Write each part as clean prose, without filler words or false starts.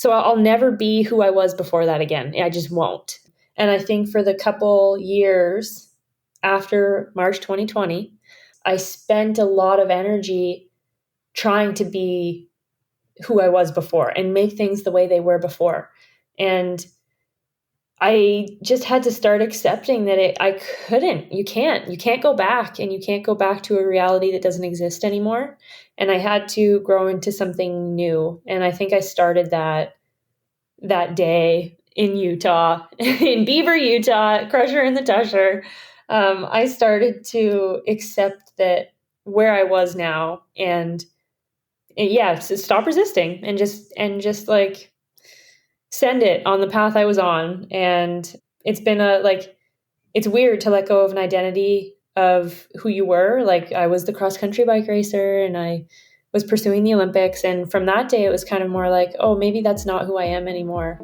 So I'll never be who I was before that again. I just won't. And I think for the couple years after March 2020, I spent a lot of energy trying to be who I was before and make things the way they were before. And I just had to start accepting that I couldn't. You can't go back, and you can't go back to a reality that doesn't exist anymore. And I had to grow into something new. And I think I started that day in Utah, in Beaver, Utah, Crusher and the Tusher. I started to accept that where I was now, and to stop resisting and just like send it on the path I was on. And it's been it's weird to let go of an identity of who you were. Like, I was the cross country bike racer and I was pursuing the Olympics. And from that day, it was kind of more like, oh, maybe that's not who I am anymore.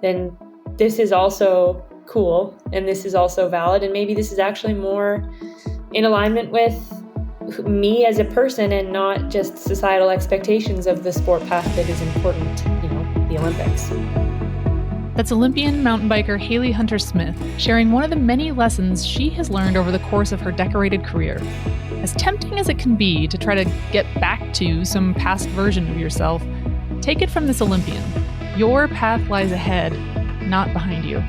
Then this is also cool. And this is also valid. And maybe this is actually more in alignment with me as a person and not just societal expectations of the sport path that is important, the Olympics. That's Olympian mountain biker Haley Hunter-Smith sharing one of the many lessons she has learned over the course of her decorated career. As tempting as it can be to try to get back to some past version of yourself, take it from this Olympian. Your path lies ahead, not behind you.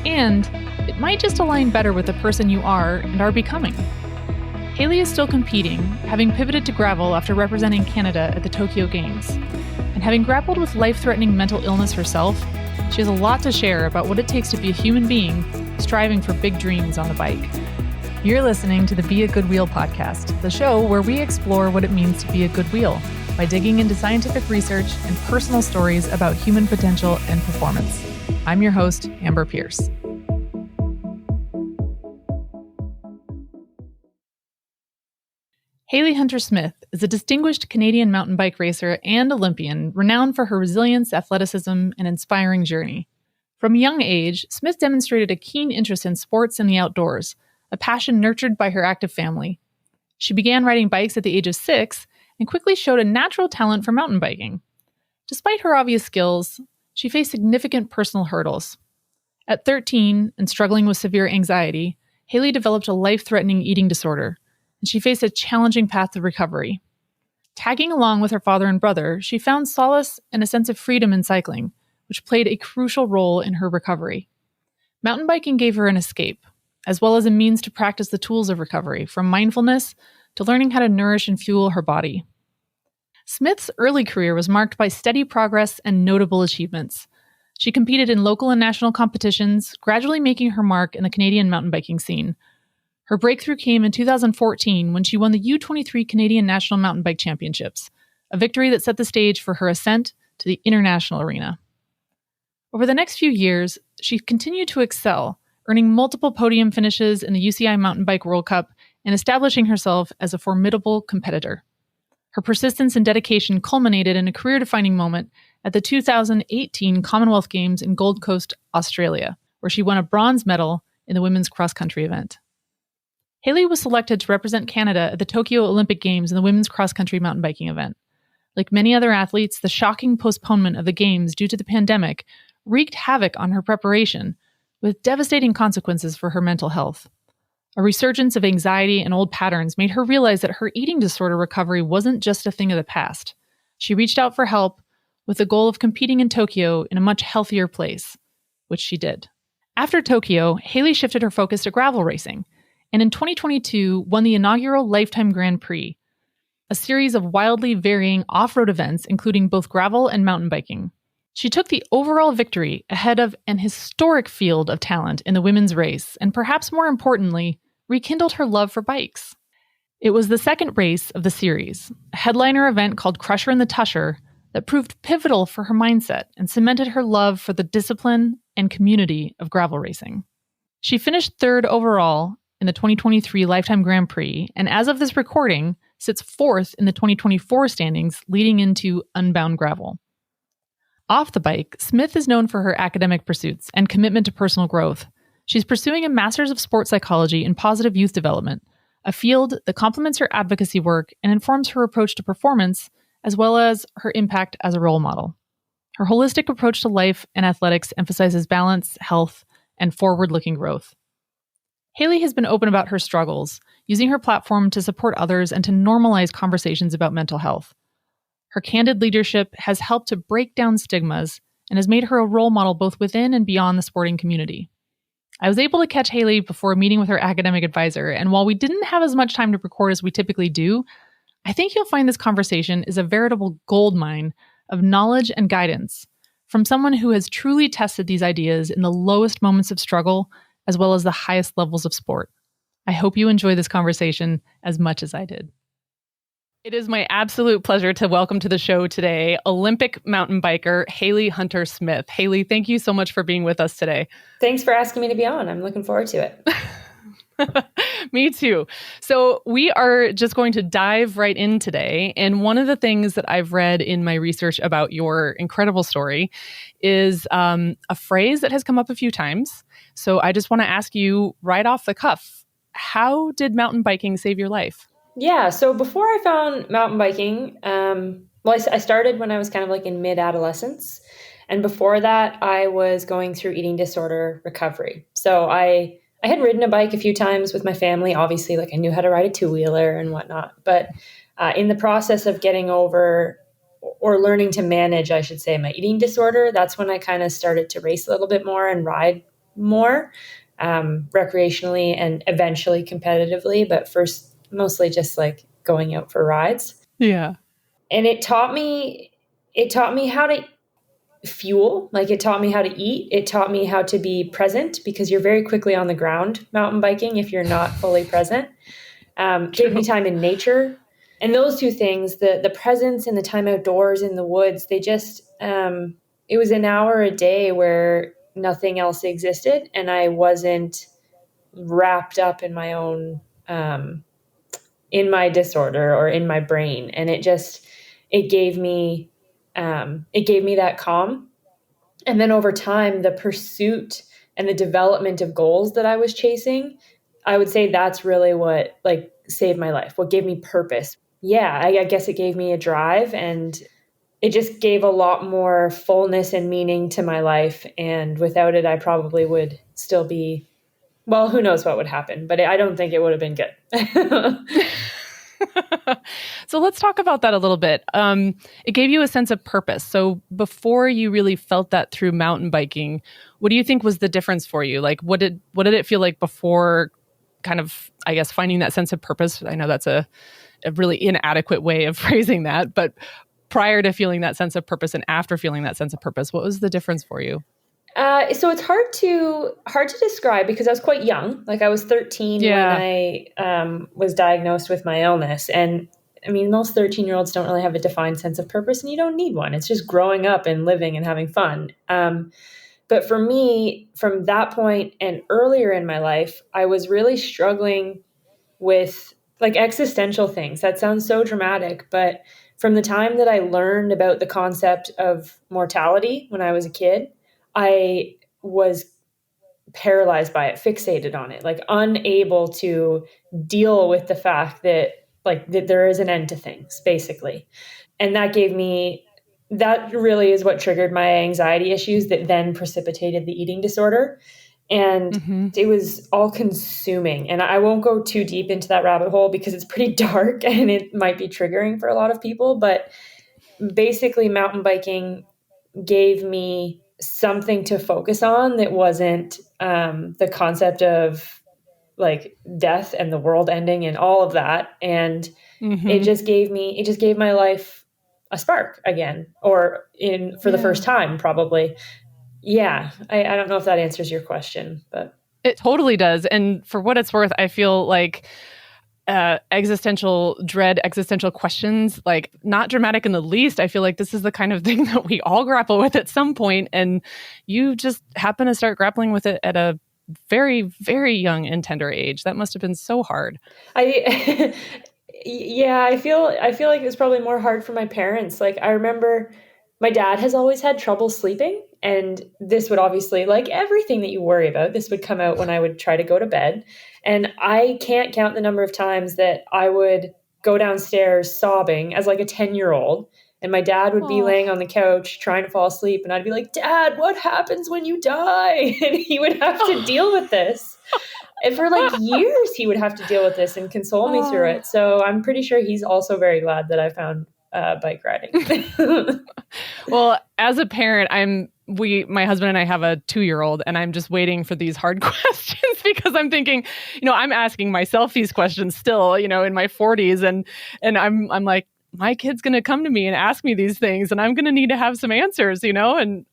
And it might just align better with the person you are and are becoming. Haley is still competing, having pivoted to gravel after representing Canada at the Tokyo Games. And having grappled with life-threatening mental illness herself, she has a lot to share about what it takes to be a human being striving for big dreams on the bike. You're listening to the Be a Good Wheel podcast, the show where we explore what it means to be a good wheel by digging into scientific research and personal stories about human potential and performance. I'm your host, Amber Pierce. Haley Hunter-Smith is a distinguished Canadian mountain bike racer and Olympian renowned for her resilience, athleticism, and inspiring journey. From a young age, Smith demonstrated a keen interest in sports and the outdoors, a passion nurtured by her active family. She began riding bikes at the age of 6 and quickly showed a natural talent for mountain biking. Despite her obvious skills, she faced significant personal hurdles. At 13 and struggling with severe anxiety, Haley developed a life-threatening eating disorder, and she faced a challenging path to recovery. Tagging along with her father and brother, she found solace and a sense of freedom in cycling, which played a crucial role in her recovery. Mountain biking gave her an escape, as well as a means to practice the tools of recovery, from mindfulness to learning how to nourish and fuel her body. Smith's early career was marked by steady progress and notable achievements. She competed in local and national competitions, gradually making her mark in the Canadian mountain biking scene. Her breakthrough came in 2014 when she won the U23 Canadian National Mountain Bike Championships, a victory that set the stage for her ascent to the international arena. Over the next few years, she continued to excel, earning multiple podium finishes in the UCI Mountain Bike World Cup and establishing herself as a formidable competitor. Her persistence and dedication culminated in a career-defining moment at the 2018 Commonwealth Games in Gold Coast, Australia, where she won a bronze medal in the women's cross-country event. Haley was selected to represent Canada at the Tokyo Olympic Games in the women's cross-country mountain biking event. Like many other athletes, the shocking postponement of the Games due to the pandemic wreaked havoc on her preparation, with devastating consequences for her mental health. A resurgence of anxiety and old patterns made her realize that her eating disorder recovery wasn't just a thing of the past. She reached out for help with the goal of competing in Tokyo in a much healthier place, which she did. After Tokyo, Haley shifted her focus to gravel racing, and in 2022 won the inaugural Lifetime Grand Prix, a series of wildly varying off-road events including both gravel and mountain biking. She took the overall victory ahead of an historic field of talent in the women's race, and perhaps more importantly, rekindled her love for bikes. It was the second race of the series, a headliner event called Crusher and the Tusher, that proved pivotal for her mindset and cemented her love for the discipline and community of gravel racing. She finished third overall in the 2023 Lifetime Grand Prix, and as of this recording, sits fourth in the 2024 standings leading into Unbound Gravel. Off the bike, Smith is known for her academic pursuits and commitment to personal growth. She's pursuing a Master's of Sports Psychology in Positive Youth Development, a field that complements her advocacy work and informs her approach to performance, as well as her impact as a role model. Her holistic approach to life and athletics emphasizes balance, health, and forward-looking growth. Haley has been open about her struggles, using her platform to support others and to normalize conversations about mental health. Her candid leadership has helped to break down stigmas and has made her a role model both within and beyond the sporting community. I was able to catch Haley before a meeting with her academic advisor, and while we didn't have as much time to record as we typically do, I think you'll find this conversation is a veritable goldmine of knowledge and guidance from someone who has truly tested these ideas in the lowest moments of struggle as well as the highest levels of sport. I hope you enjoy this conversation as much as I did. It is my absolute pleasure to welcome to the show today Olympic mountain biker Haley Hunter-Smith. Haley, thank you so much for being with us today. Thanks for asking me to be on. I'm looking forward to it. Me too. So we are just going to dive right in today. And one of the things that I've read in my research about your incredible story is a phrase that has come up a few times. So I just want to ask you right off the cuff, how did mountain biking save your life? Yeah, so before I found mountain biking, I started when I was kind of like in mid-adolescence. And before that, I was going through eating disorder recovery. So I had ridden a bike a few times with my family. Obviously, like I knew how to ride a two-wheeler and whatnot. But in the process of getting over or learning to manage, I should say, my eating disorder, that's when I kind of started to race a little bit more and ride more recreationally and eventually competitively. But first, mostly just like going out for rides. Yeah. And it taught me how to fuel, like it taught me how to eat. It taught me how to be present because you're very quickly on the ground mountain biking if you're not fully present. Gave me time in nature. And those two things, the presence and the time outdoors in the woods, they just, it was an hour a day where nothing else existed. And I wasn't wrapped up in my own, in my disorder or in my brain. And it gave me that calm. And then over time, the pursuit and the development of goals that I was chasing, I would say that's really what like saved my life, what gave me purpose. Yeah, I guess it gave me a drive, and it just gave a lot more fullness and meaning to my life. And without it, I probably would still be, well, who knows what would happen, but I don't think it would have been good. So let's talk about that a little bit. It gave you a sense of purpose. So before you really felt that through mountain biking, what do you think was the difference for you? Like, what did it feel like before kind of, I guess, finding that sense of purpose? I know that's a really inadequate way of phrasing that, but prior to feeling that sense of purpose and after feeling that sense of purpose, what was the difference for you? So it's hard to describe because I was quite young. Like I was 13 when I was diagnosed with my illness. And I mean, most 13-year-olds don't really have a defined sense of purpose, and you don't need one. It's just growing up and living and having fun. But for me, from that point and earlier in my life, I was really struggling with like existential things. That sounds so dramatic, but from the time that I learned about the concept of mortality when I was a kid, I was paralyzed by it, fixated on it, like unable to deal with the fact that that there is an end to things, basically. And that really is what triggered my anxiety issues that then precipitated the eating disorder. And it was all consuming. And I won't go too deep into that rabbit hole because it's pretty dark and it might be triggering for a lot of people. But basically, mountain biking gave me something to focus on that wasn't the concept of like death and the world ending and all of that. And it just gave my life a spark again, or for the first time, probably. Yeah. I don't know if that answers your question, but it totally does. And for what it's worth, I feel like existential questions, like not dramatic in the least. I feel like this is the kind of thing that we all grapple with at some point, and you just happen to start grappling with it at a very, very young and tender age. That must have been so hard. Yeah, I feel like it was probably more hard for my parents. Like I remember my dad has always had trouble sleeping, and this would obviously, like everything that you worry about, this would come out when I would try to go to bed. And I can't count the number of times that I would go downstairs sobbing as like a 10-year-old And my dad would be Oh. laying on the couch trying to fall asleep. And I'd be like, Dad, what happens when you die? And he would have to deal with this. And for like years, he would have to deal with this and console me through it. So I'm pretty sure he's also very glad that I found bike riding. Well, as a parent, my husband and I have a 2-year-old, and I'm just waiting for these hard questions because I'm thinking, I'm asking myself these questions still, in my 40s, and I'm like, my kid's going to come to me and ask me these things, and I'm going to need to have some answers, and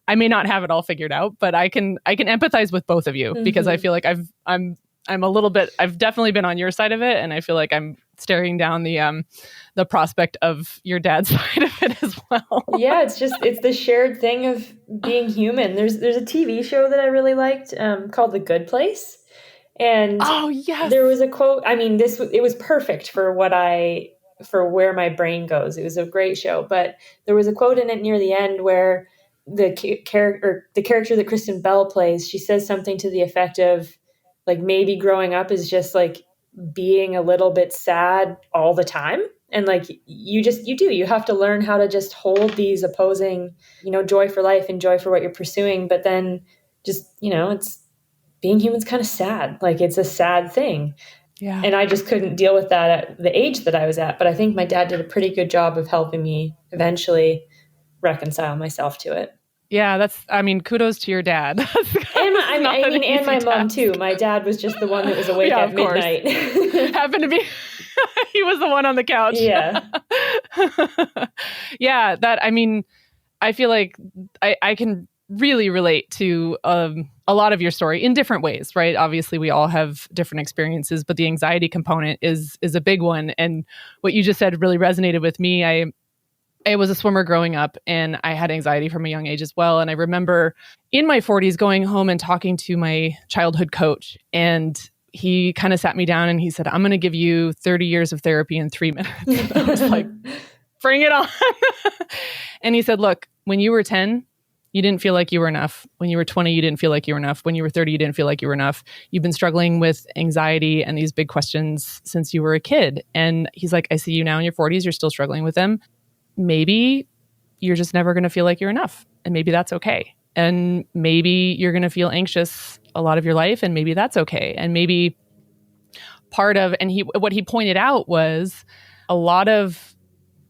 I may not have it all figured out, but I can empathize with both of you because I feel like I'm a little bit, I've definitely been on your side of it, and I feel like I'm staring down the prospect of your dad's side of it as well. Yeah, it's the shared thing of being human. There's a TV show that I really liked called The Good Place. And oh, yes. There was a quote. I mean, it was perfect for for where my brain goes. It was a great show, but there was a quote in it near the end where the character that Kristen Bell plays, she says something to the effect of, like, maybe growing up is just like being a little bit sad all the time. And like, you have to learn how to just hold these opposing, joy for life and joy for what you're pursuing. But then just, it's being human's kind of sad. Like, it's a sad thing. Yeah. And I just couldn't deal with that at the age that I was at. But I think my dad did a pretty good job of helping me eventually reconcile myself to it. Yeah, kudos to your dad. And my mom too. My dad was just the one that was awake at midnight. Happened to be, he was the one on the couch. Yeah. Yeah, I feel like I can really relate to a lot of your story in different ways, right? Obviously, we all have different experiences, but the anxiety component is a big one. And what you just said really resonated with me. I was a swimmer growing up, and I had anxiety from a young age as well. And I remember in my 40s going home and talking to my childhood coach, and he kind of sat me down and he said, I'm going to give you 30 years of therapy in 3 minutes. And I was like, bring it on. And he said, look, when you were 10, you didn't feel like you were enough. When you were 20, you didn't feel like you were enough. When you were 30, you didn't feel like you were enough. You've been struggling with anxiety and these big questions since you were a kid. And he's like, I see you now in your 40s, you're still struggling with them. Maybe you're just never going to feel like you're enough. And maybe that's okay. And maybe you're going to feel anxious a lot of your life. And maybe that's okay. And maybe what he pointed out was a lot of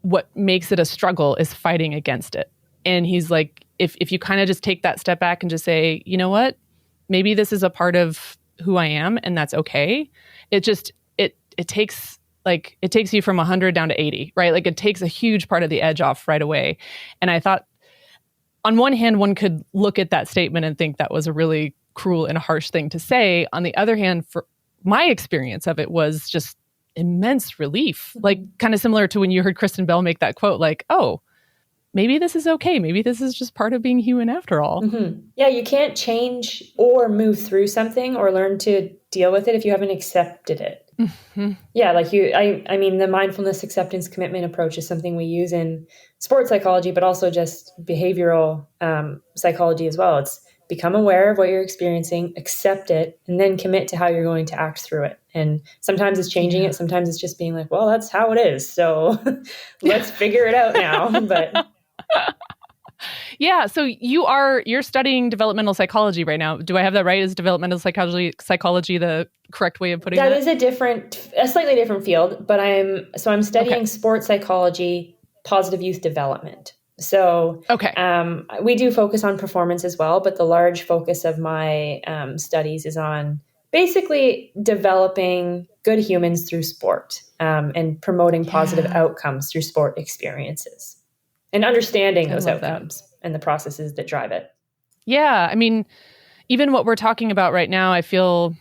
what makes it a struggle is fighting against it. And he's like, if you kind of just take that step back and just say, you know what, maybe this is a part of who I am and that's okay. It takes you from 100 down to 80, right? Like, it takes a huge part of the edge off right away. And I thought, on one hand, one could look at that statement and think that was a really cruel and harsh thing to say. On the other hand, for my experience of it was just immense relief, like kind of similar to when you heard Kristen Bell make that quote, like, oh, maybe this is okay. Maybe this is just part of being human after all. Mm-hmm. Yeah, you can't change or move through something or learn to deal with it if you haven't accepted it. Mm-hmm. Yeah, like the mindfulness acceptance commitment approach is something we use in sports psychology, but also just behavioral psychology as well. It's become aware of what you're experiencing, accept it, and then commit to how you're going to act through it. And sometimes it's changing it. Sometimes it's just being like, well, that's how it is. So let's figure it out now. But yeah. So you're studying developmental psychology right now. Do I have that right? Is developmental psychology the correct way of putting that? That is a slightly different field, but I'm studying sports psychology, positive youth development. So okay. We do focus on performance as well, but the large focus of my studies is on basically developing good humans through sport and promoting positive outcomes through sport experiences. And understanding those outcomes and the processes that drive it. Yeah. I mean, even what we're talking about right now, I feel,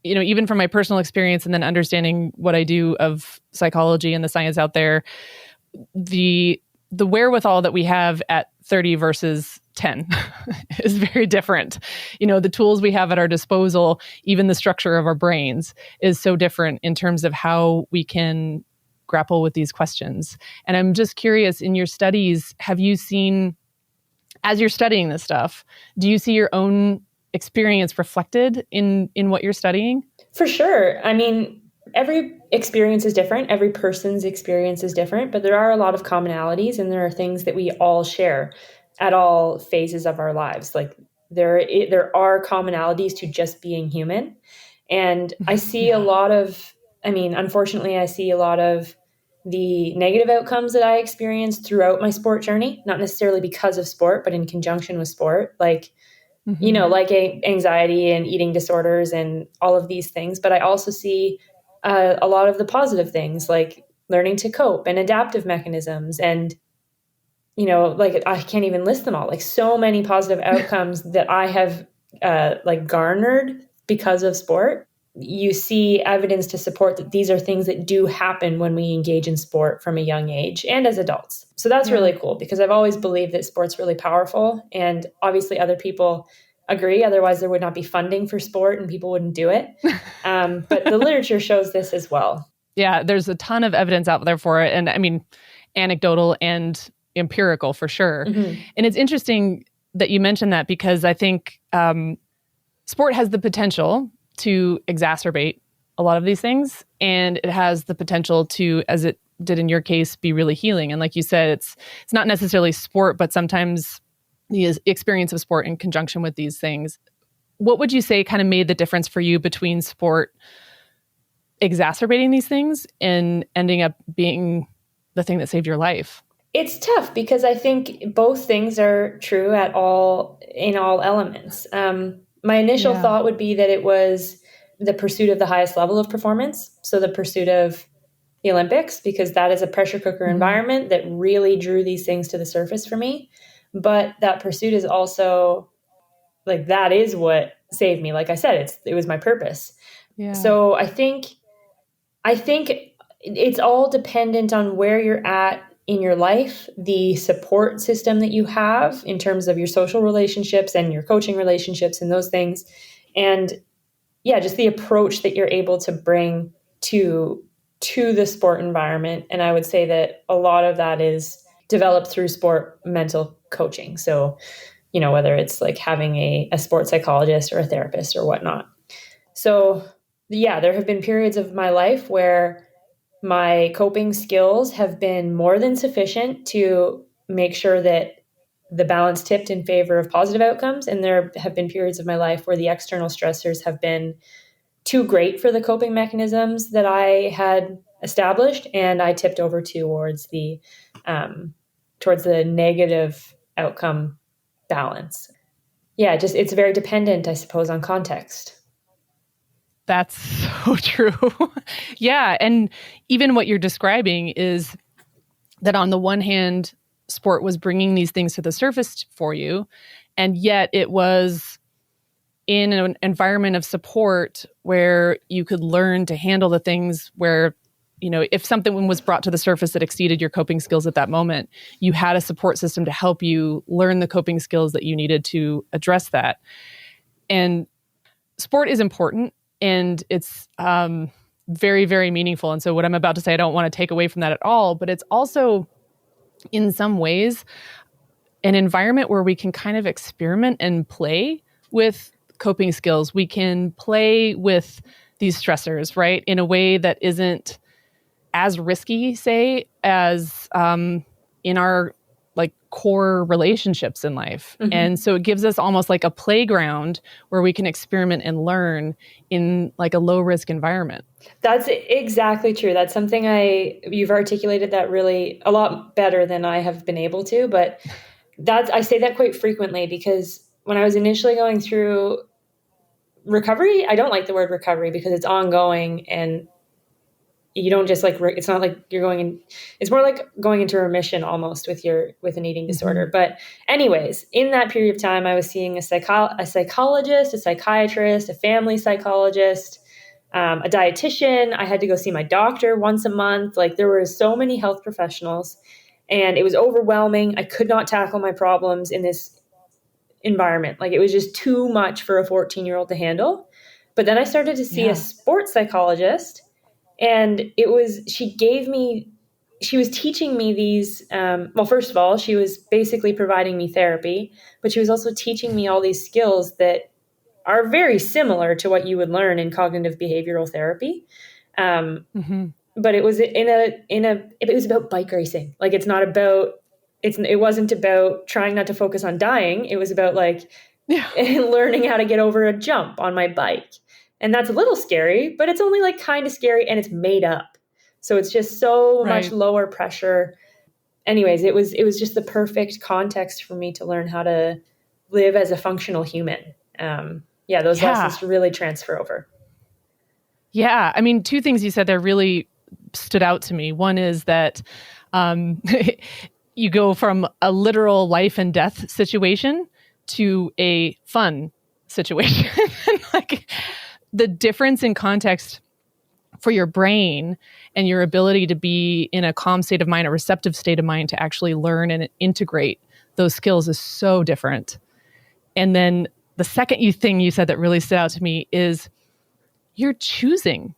even from my personal experience and then understanding what I do of psychology and the science out there, the wherewithal that we have at 30 versus 10 is very different. The tools we have at our disposal, even the structure of our brains is so different in terms of how we can grapple with these questions. And I'm just curious, in your studies, have you seen, as you're studying this stuff, do you see your own experience reflected in what you're studying? For sure. I mean, Every experience is different. Every person's experience is different, but there are a lot of commonalities, and there are things that we all share at all phases of our lives. Like there are commonalities to just being human. And I see a Yeah. lot of, I mean, unfortunately, I see a lot of the negative outcomes that I experienced throughout my sport journey, not necessarily because of sport, but in conjunction with sport. Like, Mm-hmm. like anxiety and eating disorders and all of these things. But I also see a lot of the positive things, like learning to cope and adaptive mechanisms. And, like I can't even list them all, like so many positive outcomes that I have like garnered because of sport. You see evidence to support that these are things that do happen when we engage in sport from a young age and as adults. So that's Yeah. really cool, because I've always believed that sport's really powerful. And obviously, other people agree. Otherwise, there would not be funding for sport and people wouldn't do it. But the literature shows this as well. Yeah, there's a ton of evidence out there for it. And I mean, anecdotal and empirical for sure. Mm-hmm. And it's interesting that you mentioned that, because I think sport has the potential to exacerbate a lot of these things. And it has the potential to, as it did in your case, be really healing. And like you said, it's not necessarily sport, but sometimes the experience of sport in conjunction with these things. What would you say kind of made the difference for you between sport exacerbating these things and ending up being the thing that saved your life? It's tough because I think both things are true in all elements. My initial Yeah. thought would be that it was the pursuit of the highest level of performance. So the pursuit of the Olympics, because that is a pressure cooker Mm-hmm. environment that really drew these things to the surface for me. But that pursuit is also like, that is what saved me. Like I said, it was my purpose. Yeah. So I think it's all dependent on where you're at in your life, the support system that you have in terms of your social relationships and your coaching relationships and those things. And yeah, just the approach that you're able to bring to the sport environment. And I would say that a lot of that is developed through sport mental coaching. So, whether it's like having a sports psychologist or a therapist or whatnot. So, yeah, there have been periods of my life where my coping skills have been more than sufficient to make sure that the balance tipped in favor of positive outcomes. And there have been periods of my life where the external stressors have been too great for the coping mechanisms that I had established, and I tipped over towards the negative outcome balance. Yeah, just it's very dependent, I suppose, on context. That's so true. Yeah. And even what you're describing is that on the one hand, sport was bringing these things to the surface for you. And yet it was in an environment of support where you could learn to handle the things where, if something was brought to the surface that exceeded your coping skills at that moment, you had a support system to help you learn the coping skills that you needed to address that. And sport is important, and it's very, very meaningful. And so what I'm about to say, I don't want to take away from that at all, but it's also in some ways an environment where we can kind of experiment and play with coping skills. We can play with these stressors, right, in a way that isn't as risky, say, as in our like core relationships in life. Mm-hmm. And so it gives us almost like a playground where we can experiment and learn in like a low risk environment. That's exactly true. That's something you've articulated that really a lot better than I have been able to, but I say that quite frequently, because when I was initially going through recovery, I don't like the word recovery because it's ongoing, and you don't just like it's not like you're going in, it's more like going into remission almost with an eating disorder. Mm-hmm. But anyways, in that period of time, I was seeing a psychologist, a psychiatrist, a family psychologist, a dietitian. I had to go see my doctor once a month. Like, there were so many health professionals, and it was overwhelming. I could not tackle my problems in this environment. Like, it was just too much for a 14-year-old to handle. But then I started to see a Yeah. sports psychologist, and she was teaching me these, well, first of all, she was basically providing me therapy, but she was also teaching me all these skills that are very similar to what you would learn in cognitive behavioral therapy. Mm-hmm. But it was it was about bike racing. Like, it wasn't about trying not to focus on dying. It was about like Yeah. learning how to get over a jump on my bike. And that's a little scary, but it's only like kind of scary, and it's made up. So it's just so much Right. lower pressure. Anyways, it was just the perfect context for me to learn how to live as a functional human. Yeah, those Yeah. lessons really transfer over. Yeah. I mean, two things you said there really stood out to me. One is that um, you go from a literal life and death situation to a fun situation. Like, the difference in context for your brain and your ability to be in a calm state of mind, a receptive state of mind to actually learn and integrate those skills is so different. And then the second thing you said that really stood out to me is you're choosing.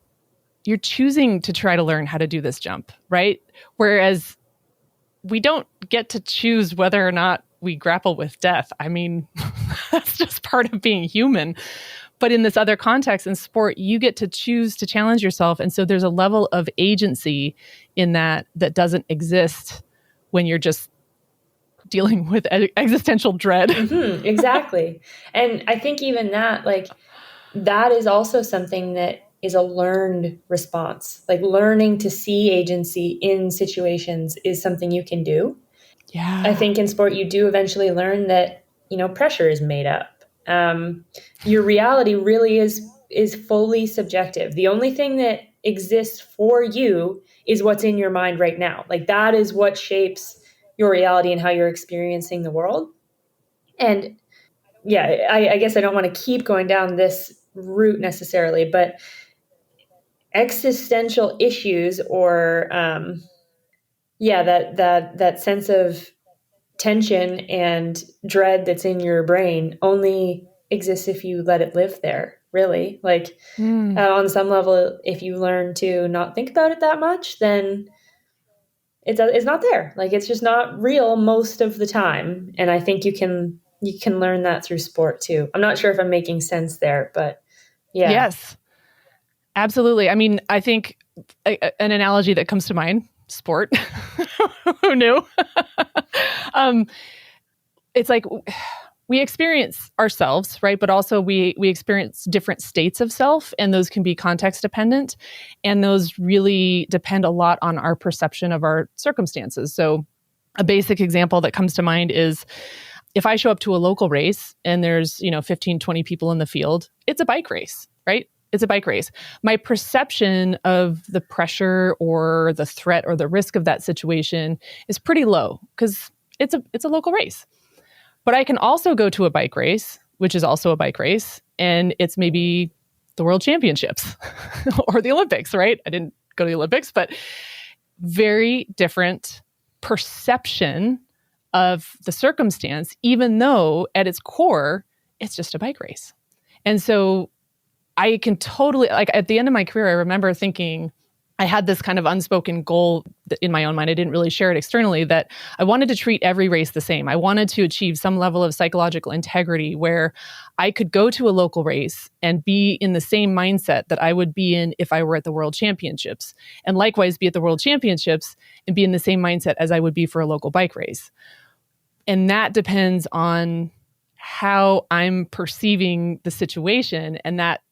You're choosing to try to learn how to do this jump, right? Whereas we don't get to choose whether or not we grapple with death. I mean, that's just part of being human. But in this other context, in sport, you get to choose to challenge yourself. And so there's a level of agency in that doesn't exist when you're just dealing with existential dread. Mm-hmm, exactly. And I think even that, like, that is also something that is a learned response. Like, learning to see agency in situations is something you can do. I Yeah. think in sport, you do eventually learn that, pressure is made up. Your reality really is fully subjective. The only thing that exists for you is what's in your mind right now. Like, that is what shapes your reality and how you're experiencing the world. And yeah, I guess I don't want to keep going down this route necessarily, but existential issues, or that sense of tension and dread that's in your brain, only exists if you let it live there, really. Like, Mm. on some level, if you learn to not think about it that much, then it's not there. Like, it's just not real most of the time. And I think you can learn that through sport too. I'm not sure if I'm making sense there, but yeah. Yes, absolutely. I mean, I think an analogy that comes to mind, sport. Who knew? um, it's like we experience ourselves, right? But also we experience different states of self, and those can be context dependent. And those really depend a lot on our perception of our circumstances. So a basic example that comes to mind is if I show up to a local race and there's, 15, 20 people in the field, it's a bike race, right? It's a bike race. My perception of the pressure or the threat or the risk of that situation is pretty low because it's a local race. But I can also go to a bike race, which is also a bike race, and it's maybe the World Championships or the Olympics, right? I didn't go to the Olympics, but very different perception of the circumstance, even though at its core, it's just a bike race. And so I can totally, like, at the end of my career, I remember thinking, I had this kind of unspoken goal in my own mind. I didn't really share it externally, that I wanted to treat every race the same. I wanted to achieve some level of psychological integrity where I could go to a local race and be in the same mindset that I would be in if I were at the World Championships, and likewise be at the World Championships and be in the same mindset as I would be for a local bike race. And that depends on how I'm perceiving the situation. And that,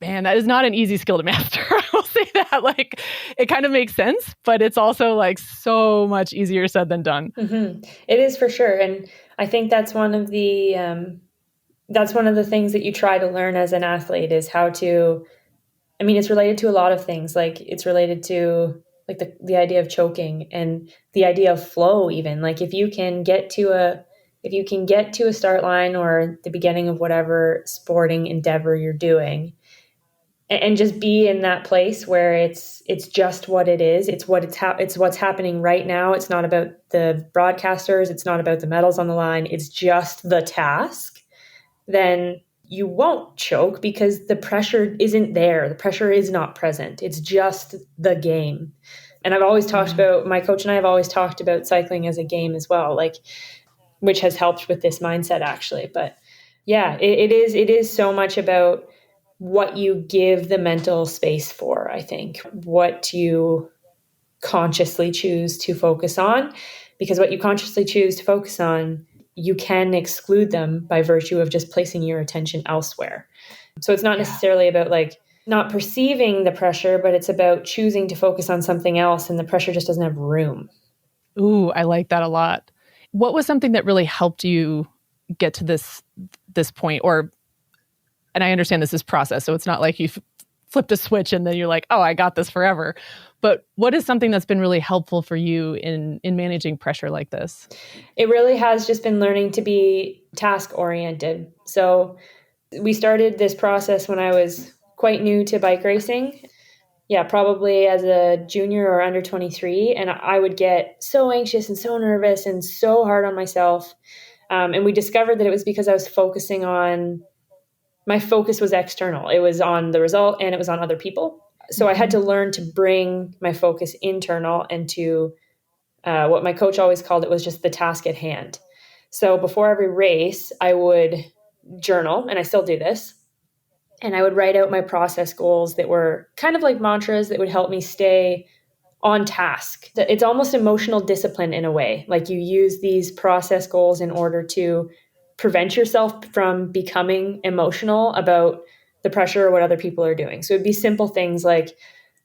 man, that is not an easy skill to master. I will say that. Like, it kind of makes sense, but it's also like so much easier said than done. Mm-hmm. It is, for sure. And I think that's one of the things that you try to learn as an athlete, is how to, I mean, it's related to a lot of things. Like, it's related to like the idea of choking and the idea of flow, even. Like, if you can get to a start line or the beginning of whatever sporting endeavor you're doing, and just be in that place where it's just what it is. It's what's happening right now. It's not about the broadcasters. It's not about the medals on the line. It's just the task. Then you won't choke because the pressure isn't there. The pressure is not present. It's just the game. And I've always talked about, my coach and I have always talked about cycling as a game as well, like, which has helped with this mindset, actually. But yeah, it is so much about what you give the mental space for, I think, what you consciously choose to focus on, because what you consciously choose to focus on, you can exclude them by virtue of just placing your attention elsewhere. So it's not necessarily about like not perceiving the pressure, but it's about choosing to focus on something else, and the pressure just doesn't have room. Ooh, I like that a lot. What was something that really helped you get to this point? Or, and I understand this is process, so it's not like you flipped a switch and then you're like, oh, I got this forever. But what is something that's been really helpful for you in managing pressure like this? It really has just been learning to be task oriented. So we started this process when I was quite new to bike racing. Yeah, probably as a junior or under 23. And I would get so anxious and so nervous and so hard on myself. And we discovered that it was because I was focusing on, my focus was external. It was on the result and it was on other people. So I had to learn to bring my focus internal and to what my coach always called it was just the task at hand. So before every race, I would journal, and I still do this. And I would write out my process goals that were kind of like mantras that would help me stay on task. It's almost emotional discipline in a way. Like you use these process goals in order to prevent yourself from becoming emotional about the pressure or what other people are doing. So it'd be simple things like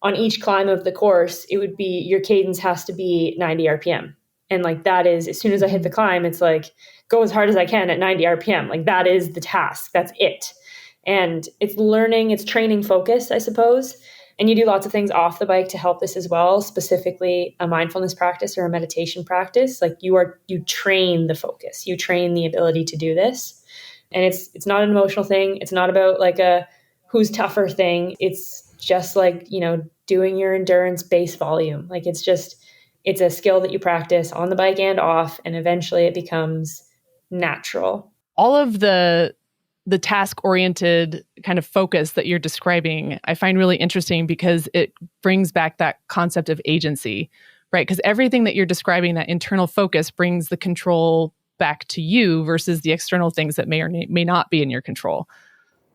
on each climb of the course, it would be your cadence has to be 90 RPM. And like that is, as soon as I hit the climb, it's like go as hard as I can at 90 RPM. Like that is the task. That's it. And it's learning, it's training focus, I suppose. And you do lots of things off the bike to help this as well, specifically a mindfulness practice or a meditation practice. Like you train the focus, you train the ability to do this. And it's not an emotional thing. It's not about like a who's tougher thing. It's just like, doing your endurance base volume. Like it's a skill that you practice on the bike and off, and eventually it becomes natural. All of the task-oriented kind of focus that you're describing, I find really interesting because it brings back that concept of agency, right? Because everything that you're describing, that internal focus, brings the control back to you versus the external things that may or may not be in your control.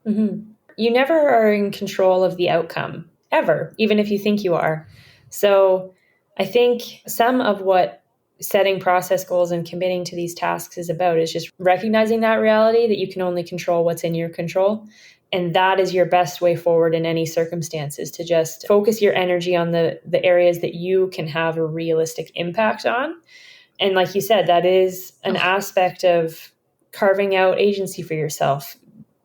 Mm-hmm. You never are in control of the outcome, ever, even if you think you are. So I think some of what setting process goals and committing to these tasks is about is just recognizing that reality that you can only control what's in your control. And that is your best way forward in any circumstances, to just focus your energy on the areas that you can have a realistic impact on. And like you said, that is an aspect of carving out agency for yourself,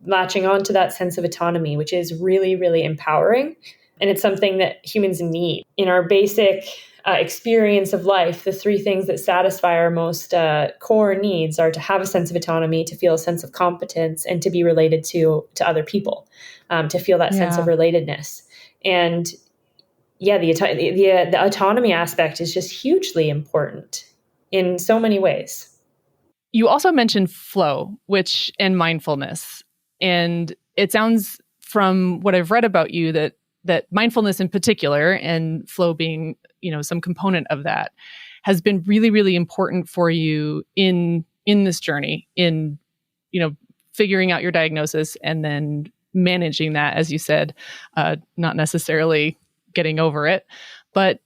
latching on to that sense of autonomy, which is really, really empowering. And it's something that humans need. In our basic experience of life, the three things that satisfy our most core needs are to have a sense of autonomy, to feel a sense of competence, and to be related to other people, to feel that sense of relatedness. And yeah, the autonomy aspect is just hugely important in so many ways. You also mentioned flow, and mindfulness. And it sounds from what I've read about you that mindfulness in particular, and flow being, some component of that, has been really, really important for you in this journey, in, figuring out your diagnosis and then managing that, as you said, not necessarily getting over it. But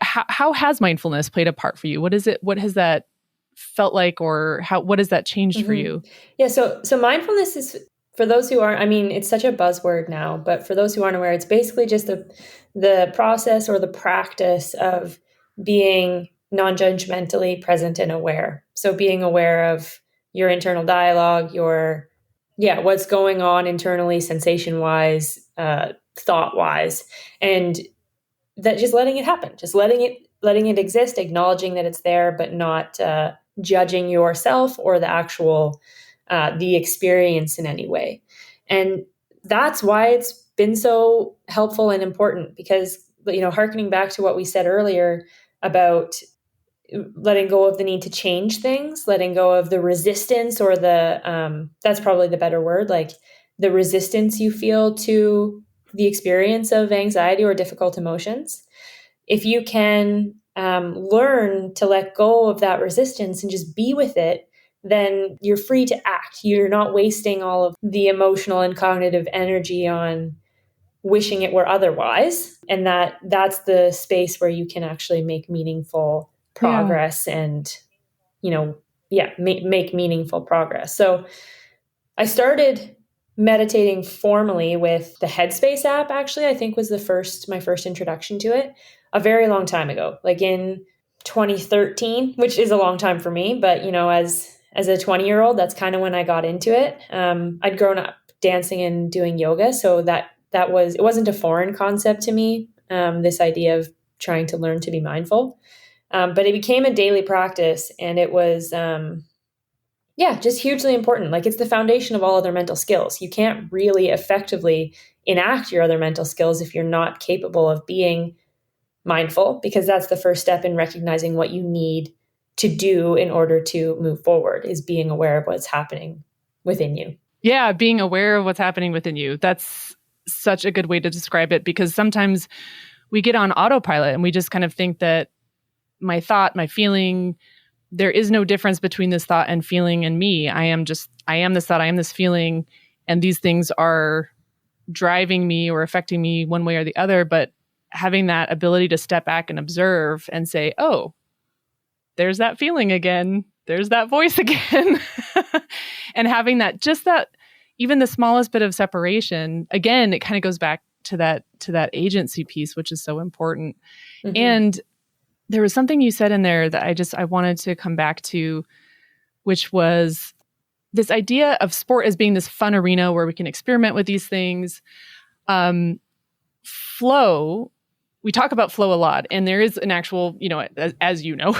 how has mindfulness played a part for you? What is it? What has that felt like, or what has that changed for you? Yeah. So mindfulness is, for those who aren't, it's such a buzzword now, but for those who aren't aware, it's basically just the process or the practice of being non-judgmentally present and aware. So being aware of your internal dialogue, what's going on internally, sensation wise, thought wise, and that just letting it happen, just letting it exist, acknowledging that it's there, but not judging yourself or the experience in any way. And that's why it's been so helpful and important, because, hearkening back to what we said earlier about letting go of the need to change things, letting go of the resistance, or that's probably the better word, like the resistance you feel to the experience of anxiety or difficult emotions. If you can learn to let go of that resistance and just be with it, then you're free to act. You're not wasting all of the emotional and cognitive energy on wishing it were otherwise. And that's the space where you can actually make meaningful Yeah. progress and, make meaningful progress. So I started meditating formally with the Headspace app, actually, I think was my first introduction to it a very long time ago, like in 2013, which is a long time for me. But, as a 20-year-old, that's kind of when I got into it. I'd grown up dancing and doing yoga. So it wasn't a foreign concept to me, this idea of trying to learn to be mindful. But it became a daily practice, and it was, just hugely important. Like, it's the foundation of all other mental skills. You can't really effectively enact your other mental skills if you're not capable of being mindful, because that's the first step in recognizing what you need to do in order to move forward, is being aware of what's happening within you. Yeah, being aware of what's happening within you. That's such a good way to describe it, because sometimes we get on autopilot and we just kind of think that my thought, my feeling, there is no difference between this thought and feeling and me. I am this thought, I am this feeling, and these things are driving me or affecting me one way or the other. But having that ability to step back and observe and say, oh, there's that feeling again, there's that voice again. And having that even the smallest bit of separation, again, it kind of goes back to that agency piece, which is so important. Mm-hmm. And there was something you said in there that I wanted to come back to, which was this idea of sport as being this fun arena where we can experiment with these things. Flow, we talk about flow a lot, and there is an actual, as you know,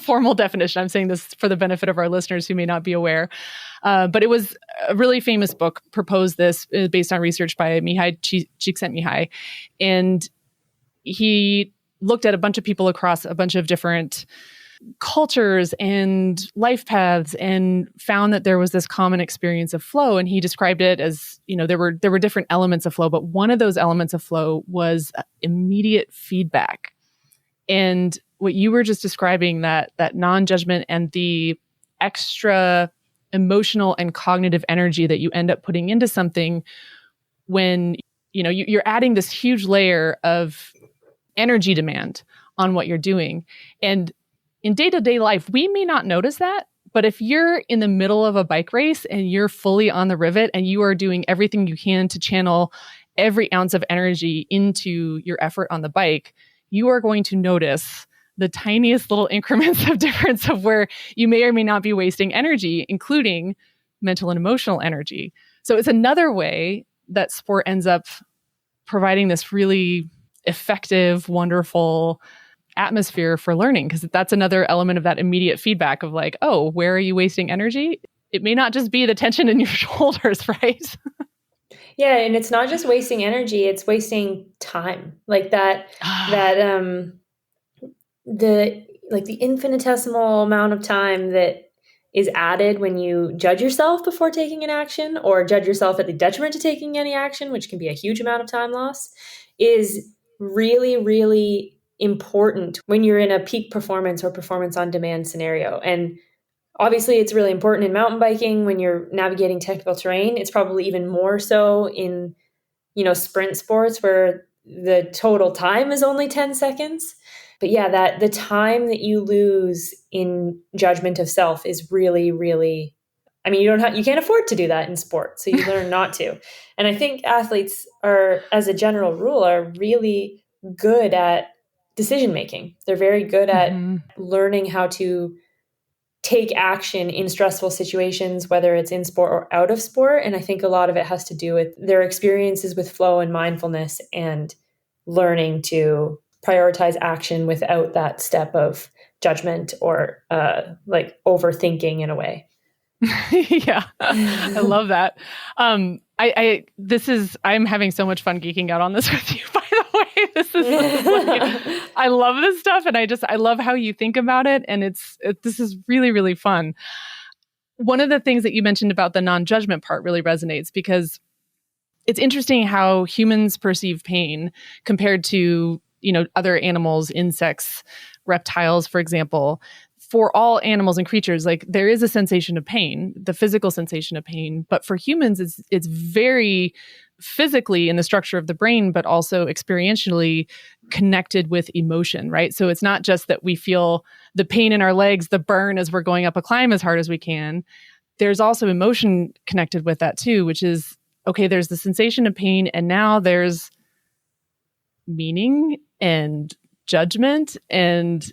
formal definition. I'm saying this for the benefit of our listeners who may not be aware. But it was a really famous book proposed this based on research by Mihai Csikszentmihalyi. And he looked at a bunch of people across a bunch of different cultures and life paths and found that there was this common experience of flow. And he described it as, there were different elements of flow, but one of those elements of flow was immediate feedback. And what you were just describing, that non-judgment and the extra emotional and cognitive energy that you end up putting into something when, you're adding this huge layer of energy demand on what you're doing. And in day-to-day life, we may not notice that, but if you're in the middle of a bike race and you're fully on the rivet and you are doing everything you can to channel every ounce of energy into your effort on the bike, you are going to notice the tiniest little increments of difference of where you may or may not be wasting energy, including mental and emotional energy. So it's another way that sport ends up providing this really effective, wonderful atmosphere for learning, because that's another element of that immediate feedback of like, oh, where are you wasting energy? It may not just be the tension in your shoulders, right? Yeah, and it's not just wasting energy, it's wasting time. Like the infinitesimal amount of time that is added when you judge yourself before taking an action, or judge yourself at the detriment to taking any action, which can be a huge amount of time loss, is really, really important when you're in a peak performance or performance on demand scenario. And obviously it's really important in mountain biking when you're navigating technical terrain. It's probably even more so in, sprint sports where the total time is only 10 seconds. But yeah, that the time that you lose in judgment of self is really, really, you can't afford to do that in sport. So you learn not to. And I think athletes are, as a general rule, are really good at decision making. They're very good at learning how to take action in stressful situations, whether it's in sport or out of sport. And I think a lot of it has to do with their experiences with flow and mindfulness and learning to prioritize action without that step of judgment or overthinking in a way. Yeah, I love that. I'm having so much fun geeking out on this with you, by the way. This is I love this stuff, and I love how you think about it, and this is really, really fun. One of the things that you mentioned about the non-judgment part really resonates, because it's interesting how humans perceive pain compared to, other animals, insects, reptiles, for example. for all animals and creatures, like there is a sensation of pain, the physical sensation of pain. But for humans, it's very physically in the structure of the brain, but also experientially connected with emotion, right? So it's not just that we feel the pain in our legs, the burn as we're going up a climb as hard as we can. There's also emotion connected with that too, which is, okay, there's the sensation of pain, and now there's meaning and judgment. And,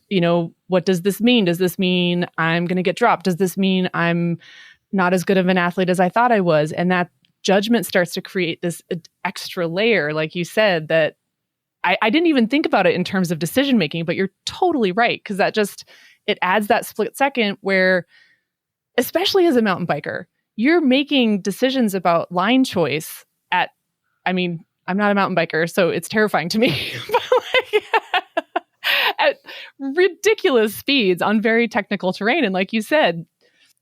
what does this mean? Does this mean I'm going to get dropped? Does this mean I'm not as good of an athlete as I thought I was? And that judgment starts to create this extra layer, like you said, that I didn't even think about it in terms of decision making, but you're totally right. Because it adds that split second where, especially as a mountain biker, you're making decisions about line choice I'm not a mountain biker, so it's terrifying to me. But at ridiculous speeds on very technical terrain. And like you said,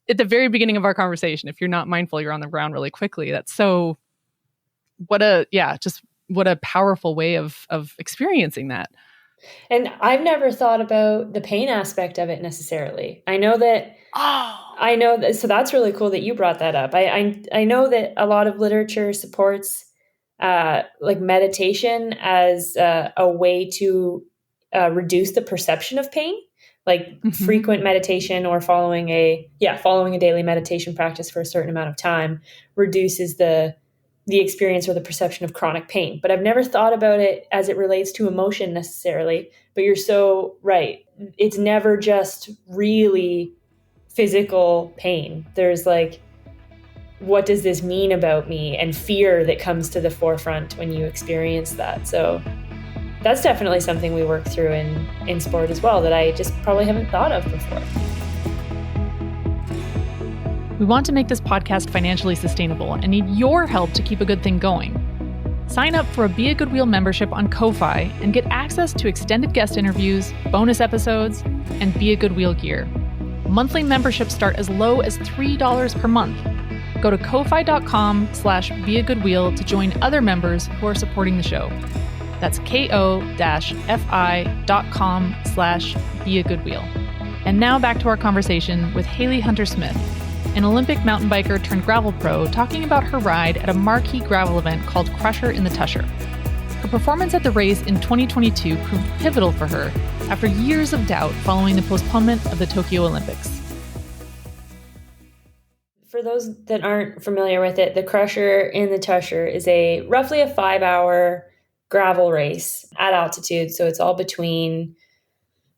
at the very beginning of our conversation, if you're not mindful, you're on the ground really quickly. That's so, what a powerful way of experiencing that. And I've never thought about the pain aspect of it necessarily. I know that, so that's really cool that you brought that up. I know that a lot of literature supports like meditation as a way to reduce the perception of pain, like frequent meditation or following a daily meditation practice for a certain amount of time reduces the experience or the perception of chronic pain. But I've never thought about it as it relates to emotion necessarily. But you're so right. It's never just really physical pain. There's like, what does this mean about me? And fear that comes to the forefront when you experience that. So that's definitely something we work through in sport as well that I just probably haven't thought of before. We want to make this podcast financially sustainable and need your help to keep a good thing going. Sign up for a Be a Good Wheel membership on Ko-Fi and get access to extended guest interviews, bonus episodes, and Be a Good Wheel gear. Monthly memberships start as low as $3 per month. Go to ko-fi.com/beagoodwheel to join other members who are supporting the show. That's ko-fi.com/beagoodwheel. And now back to our conversation with Haley Hunter-Smith, an Olympic mountain biker turned gravel pro, talking about her ride at a marquee gravel event called Crusher in the Tusher. Her performance at the race in 2022 proved pivotal for her after years of doubt following the postponement of the Tokyo Olympics. For those that aren't familiar with it, the Crusher in the Tusher is roughly a 5-hour gravel race at altitude. So it's all between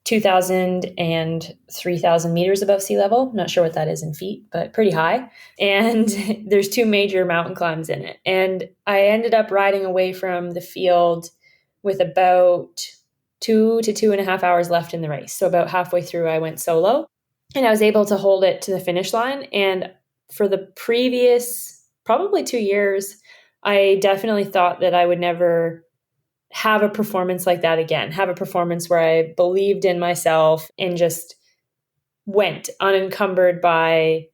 2,000 and 3,000 meters above sea level. Not sure what that is in feet, but pretty high. And there's 2 major mountain climbs in it. And I ended up riding away from the field with about 2 to 2.5 hours left in the race. So about halfway through, I went solo and I was able to hold it to the finish line. And for the previous probably 2 years, I definitely thought that I would never have a performance like that again, have a performance where I believed in myself and just went unencumbered by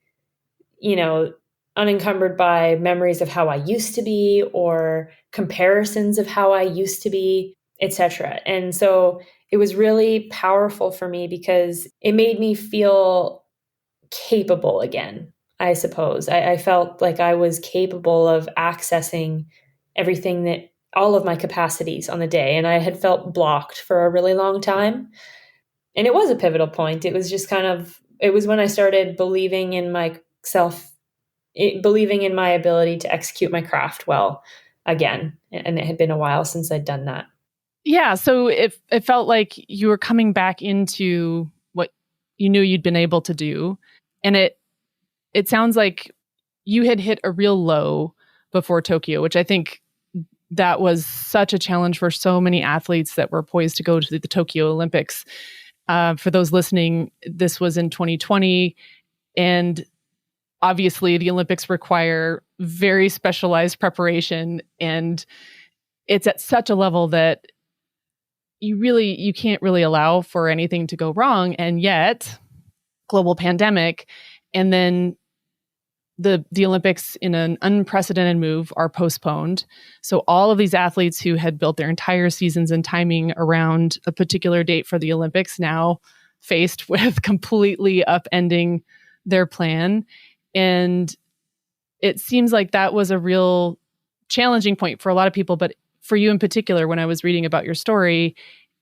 memories of how I used to be or comparisons of how I used to be, etc. And so it was really powerful for me because it made me feel capable again, I suppose. I felt like I was capable of accessing everything that all of my capacities on the day. And I had felt blocked for a really long time. And it was a pivotal point. It was just it was when I started believing in myself, believing in my ability to execute my craft well again. And it had been a while since I'd done that. Yeah. So it felt like you were coming back into what you knew you'd been able to do. And it sounds like you had hit a real low before Tokyo, which I think that was such a challenge for so many athletes that were poised to go to the Tokyo Olympics. For those listening, this was in 2020. And obviously the Olympics require very specialized preparation. And it's at such a level that you can't really allow for anything to go wrong. And yet, global pandemic, and then the Olympics in an unprecedented move are postponed. So all of these athletes who had built their entire seasons and timing around a particular date for the Olympics now faced with completely upending their plan. And it seems like that was a real challenging point for a lot of people, but for you in particular, when I was reading about your story,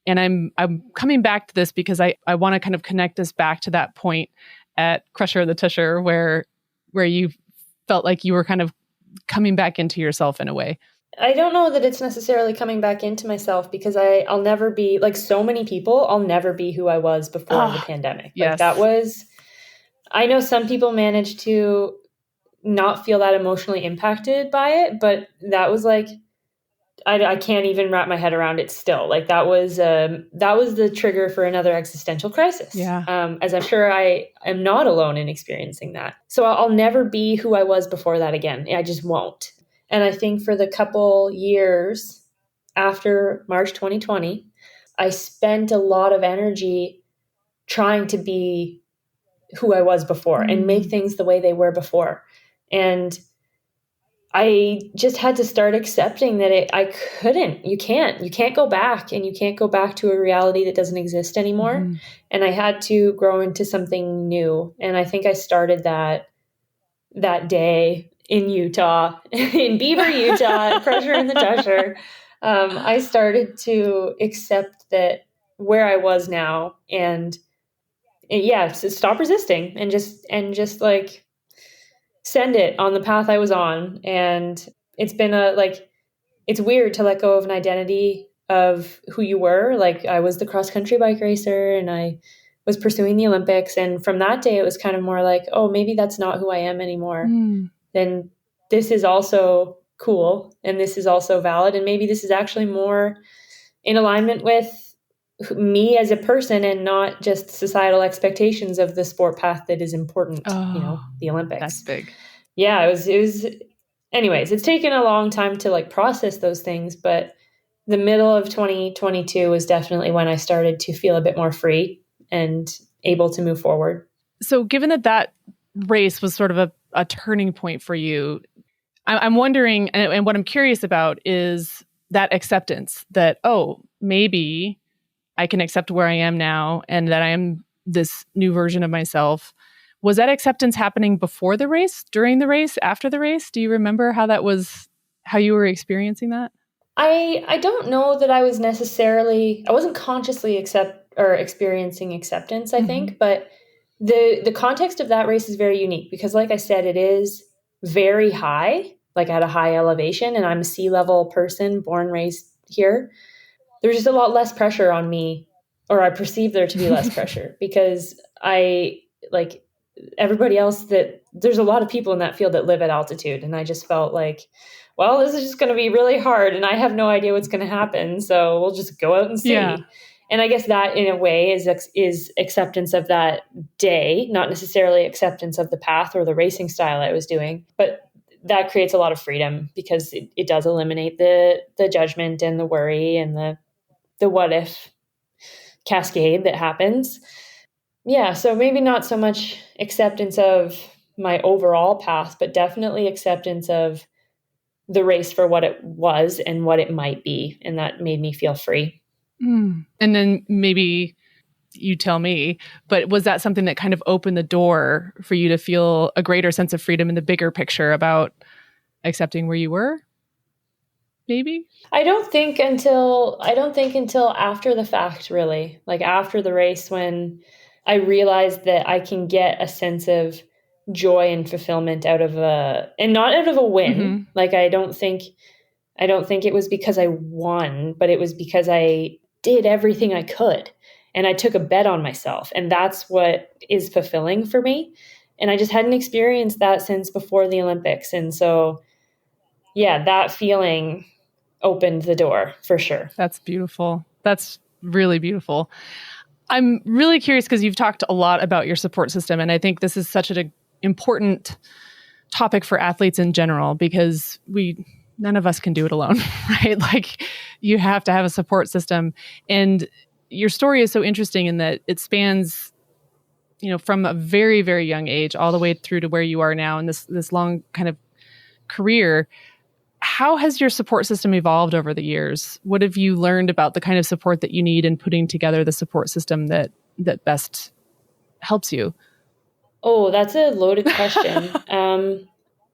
and I'm coming back to this because I want to kind of connect us back to that point at Crusher and the Tusher where you felt like you were kind of coming back into yourself in a way. I don't know that it's necessarily coming back into myself because I'll never be, like so many people, I'll never be who I was before the pandemic. Yes. Like that was, I know some people managed to not feel that emotionally impacted by it, but that was like, I can't even wrap my head around it still. Like that was the trigger for another existential crisis. Yeah. As I'm sure I am not alone in experiencing that. So I'll never be who I was before that again. I just won't. And I think for the couple years after March 2020, I spent a lot of energy trying to be who I was before and make things the way they were before. And I just had to start accepting that you can't go back, and you can't go back to a reality that doesn't exist anymore. Mm-hmm. And I had to grow into something new. And I think I started that day in Utah, in Beaver, Utah, Crusher and the Tusher. I started to accept that where I was now and so stop resisting and just like send it on the path I was on. And it's been it's weird to let go of an identity of who you were. Like I was the cross country bike racer and I was pursuing the Olympics. And from that day, it was kind of more like, oh, maybe that's not who I am anymore. Then this is also cool. And this is also valid. And maybe this is actually more in alignment with me as a person and not just societal expectations of the sport path that is important, the Olympics. That's big. Yeah, it was anyways, it's taken a long time to like process those things, but the middle of 2022 was definitely when I started to feel a bit more free and able to move forward. So given that race was sort of a turning point for you, I'm wondering, and what I'm curious about is that acceptance that, oh, maybe I can accept where I am now and that I am this new version of myself. Was that acceptance happening before the race, during the race, after the race? Do you remember how you were experiencing that? I don't know that I wasn't consciously experiencing acceptance, I think, but the context of that race is very unique because like I said, it is very high, like at a high elevation, and I'm a sea level person, born, raised here. There's just a lot less pressure on me, or I perceive there to be less pressure because everybody else there's a lot of people in that field that live at altitude. And I just felt like, well, this is just going to be really hard and I have no idea what's going to happen. So we'll just go out and see. Yeah. And I guess that in a way is acceptance of that day, not necessarily acceptance of the path or the racing style I was doing, but that creates a lot of freedom because it does eliminate the judgment and the worry and the what if cascade that happens. Yeah, so maybe not so much acceptance of my overall path, but definitely acceptance of the race for what it was and what it might be. And that made me feel free. And then maybe you tell me, but was that something that kind of opened the door for you to feel a greater sense of freedom in the bigger picture about accepting where you were? Maybe? I don't think until after the fact, really. Like after the race, when I realized that I can get a sense of joy and fulfillment and not out of a win. Mm-hmm. Like I don't think it was because I won, but it was because I did everything I could and I took a bet on myself. And that's what is fulfilling for me. And I just hadn't experienced that since before the Olympics. And so, yeah, that feeling opened the door for sure. That's beautiful. That's really beautiful. I'm really curious because you've talked a lot about your support system. And I think this is such an important topic for athletes in general because none of us can do it alone, right? Like you have to have a support system. And your story is so interesting in that it spans, from a very, very young age all the way through to where you are now in this long kind of career. How has your support system evolved over the years? What have you learned about the kind of support that you need in putting together the support system that best helps you? Oh, that's a loaded question.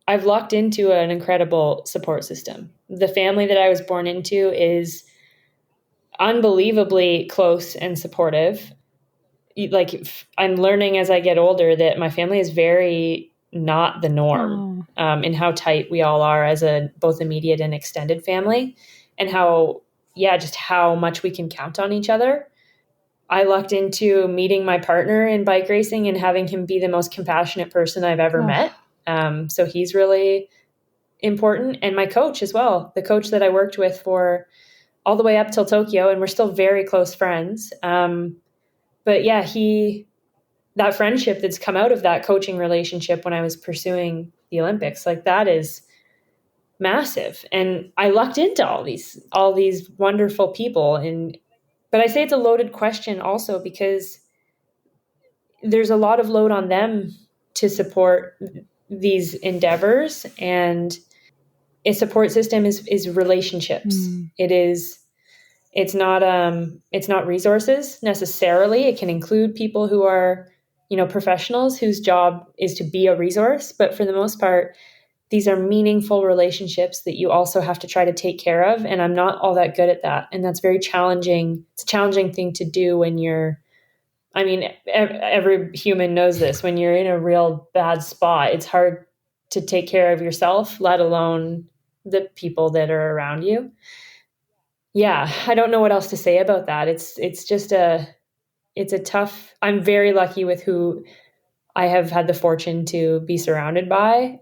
I've locked into an incredible support system. The family that I was born into is unbelievably close and supportive. Like, I'm learning as I get older that my family is very not the norm, in how tight we all are as both immediate and extended family, and how, yeah, just how much we can count on each other. I lucked into meeting my partner in bike racing and having him be the most compassionate person I've ever met. So he's really important. And my coach as well, the coach that I worked with for all the way up till Tokyo, and we're still very close friends. But yeah, that friendship that's come out of that coaching relationship when I was pursuing the Olympics, like, that is massive. And I lucked into all these wonderful people. But I say it's a loaded question also because there's a lot of load on them to support these endeavors. And a support system is relationships. It's not resources necessarily. It can include people who are, professionals whose job is to be a resource, but for the most part, these are meaningful relationships that you also have to try to take care of. And I'm not all that good at that. And that's very challenging. It's a challenging thing to do when every human knows this. When you're in a real bad spot, it's hard to take care of yourself, let alone the people that are around you. Yeah, I don't know what else to say about that. It's a tough, I'm very lucky with who I have had the fortune to be surrounded by.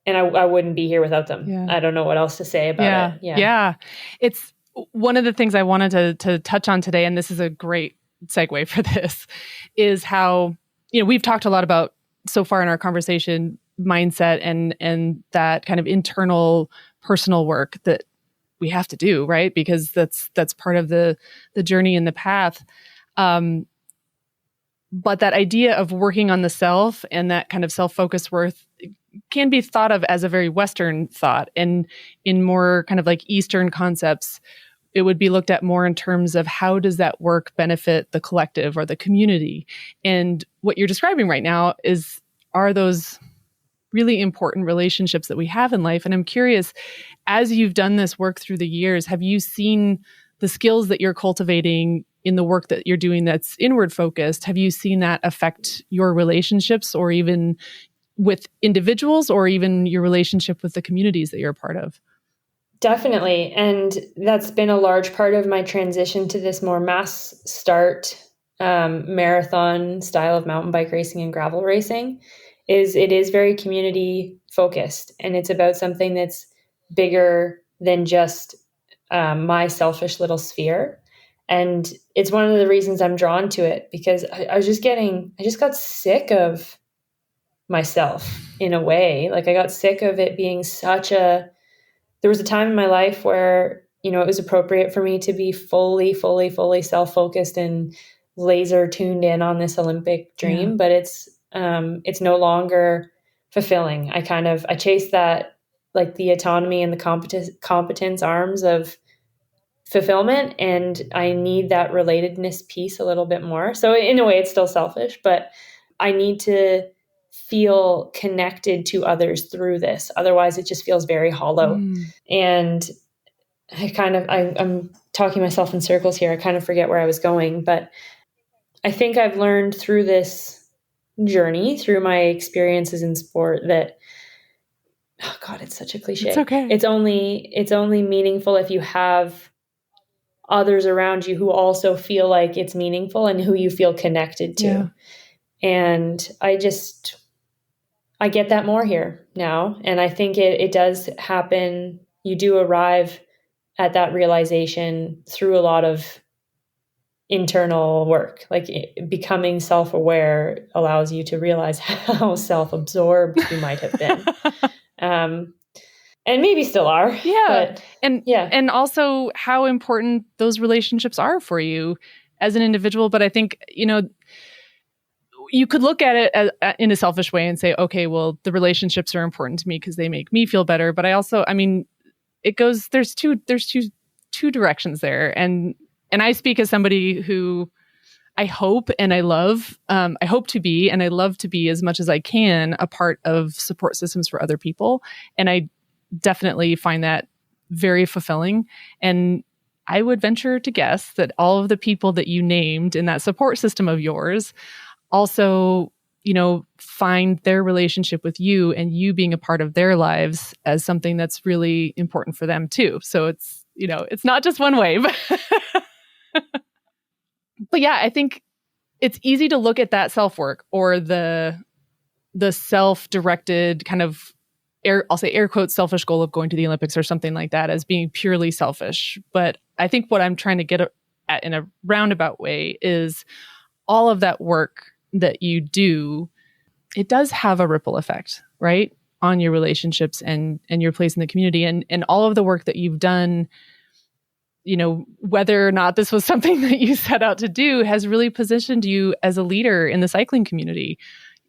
And I wouldn't be here without them. Yeah. I don't know what else to say about it. Yeah. It's one of the things I wanted to touch on today, and this is a great segue for this, is how, we've talked a lot about so far in our conversation, mindset and that kind of internal personal work that we have to do, right? Because that's part of the journey and the path. But that idea of working on the self and that kind of self-focused work can be thought of as a very Western thought. And in more kind of like Eastern concepts, it would be looked at more in terms of how does that work benefit the collective or the community? And what you're describing right now are those really important relationships that we have in life. And I'm curious, as you've done this work through the years, have you seen the skills that you're cultivating in the work that you're doing that's inward focused? Have you seen that affect your relationships, or even with individuals, or even your relationship with the communities that you're a part of? Definitely. And that's been a large part of my transition to this more mass start marathon style of mountain bike racing and gravel racing. It is very community focused, and it's about something that's bigger than just my selfish little sphere. And it's one of the reasons I'm drawn to it, because I just got sick of myself in a way. Like, I got sick of it being there was a time in my life where, it was appropriate for me to be fully, fully, fully self-focused and laser tuned in on this Olympic dream, Yeah. but it's no longer fulfilling. I chase that, like, the autonomy and the competence arms of fulfillment, and I need that relatedness piece a little bit more. So in a way, it's still selfish, but I need to feel connected to others through this. Otherwise, it just feels very hollow. And I'm talking myself in circles here. I kind of forget where I was going, but I think I've learned through this journey, through my experiences in sport, that, oh God, it's such a cliche. It's okay. It's only meaningful if you have others around you who also feel like it's meaningful and who you feel connected to. Yeah. And I get that more here now. And I think it does happen. You do arrive at that realization through a lot of internal work. Like, becoming self-aware allows you to realize how self-absorbed you might have been. And maybe still are. Yeah. But, and also how important those relationships are for you as an individual. But I think, you could look at it in a selfish way and say, okay, well, the relationships are important to me because they make me feel better. But I also, there's two directions there. And I speak as somebody who, I hope and I hope to be, and I love to be as much as I can a part of support systems for other people. And I definitely find that very fulfilling. And I would venture to guess that all of the people that you named in that support system of yours also, find their relationship with you and you being a part of their lives as something that's really important for them too. So it's, it's not just one way, but yeah, I think it's easy to look at that self-work or the self-directed kind of I'll say air quotes selfish goal of going to the Olympics or something like that as being purely selfish. But I think what I'm trying to get at in a roundabout way is all of that work that you do, it does have a ripple effect, right? On your relationships and your place in the community, and all of the work that you've done, whether or not this was something that you set out to do, has really positioned you as a leader in the cycling community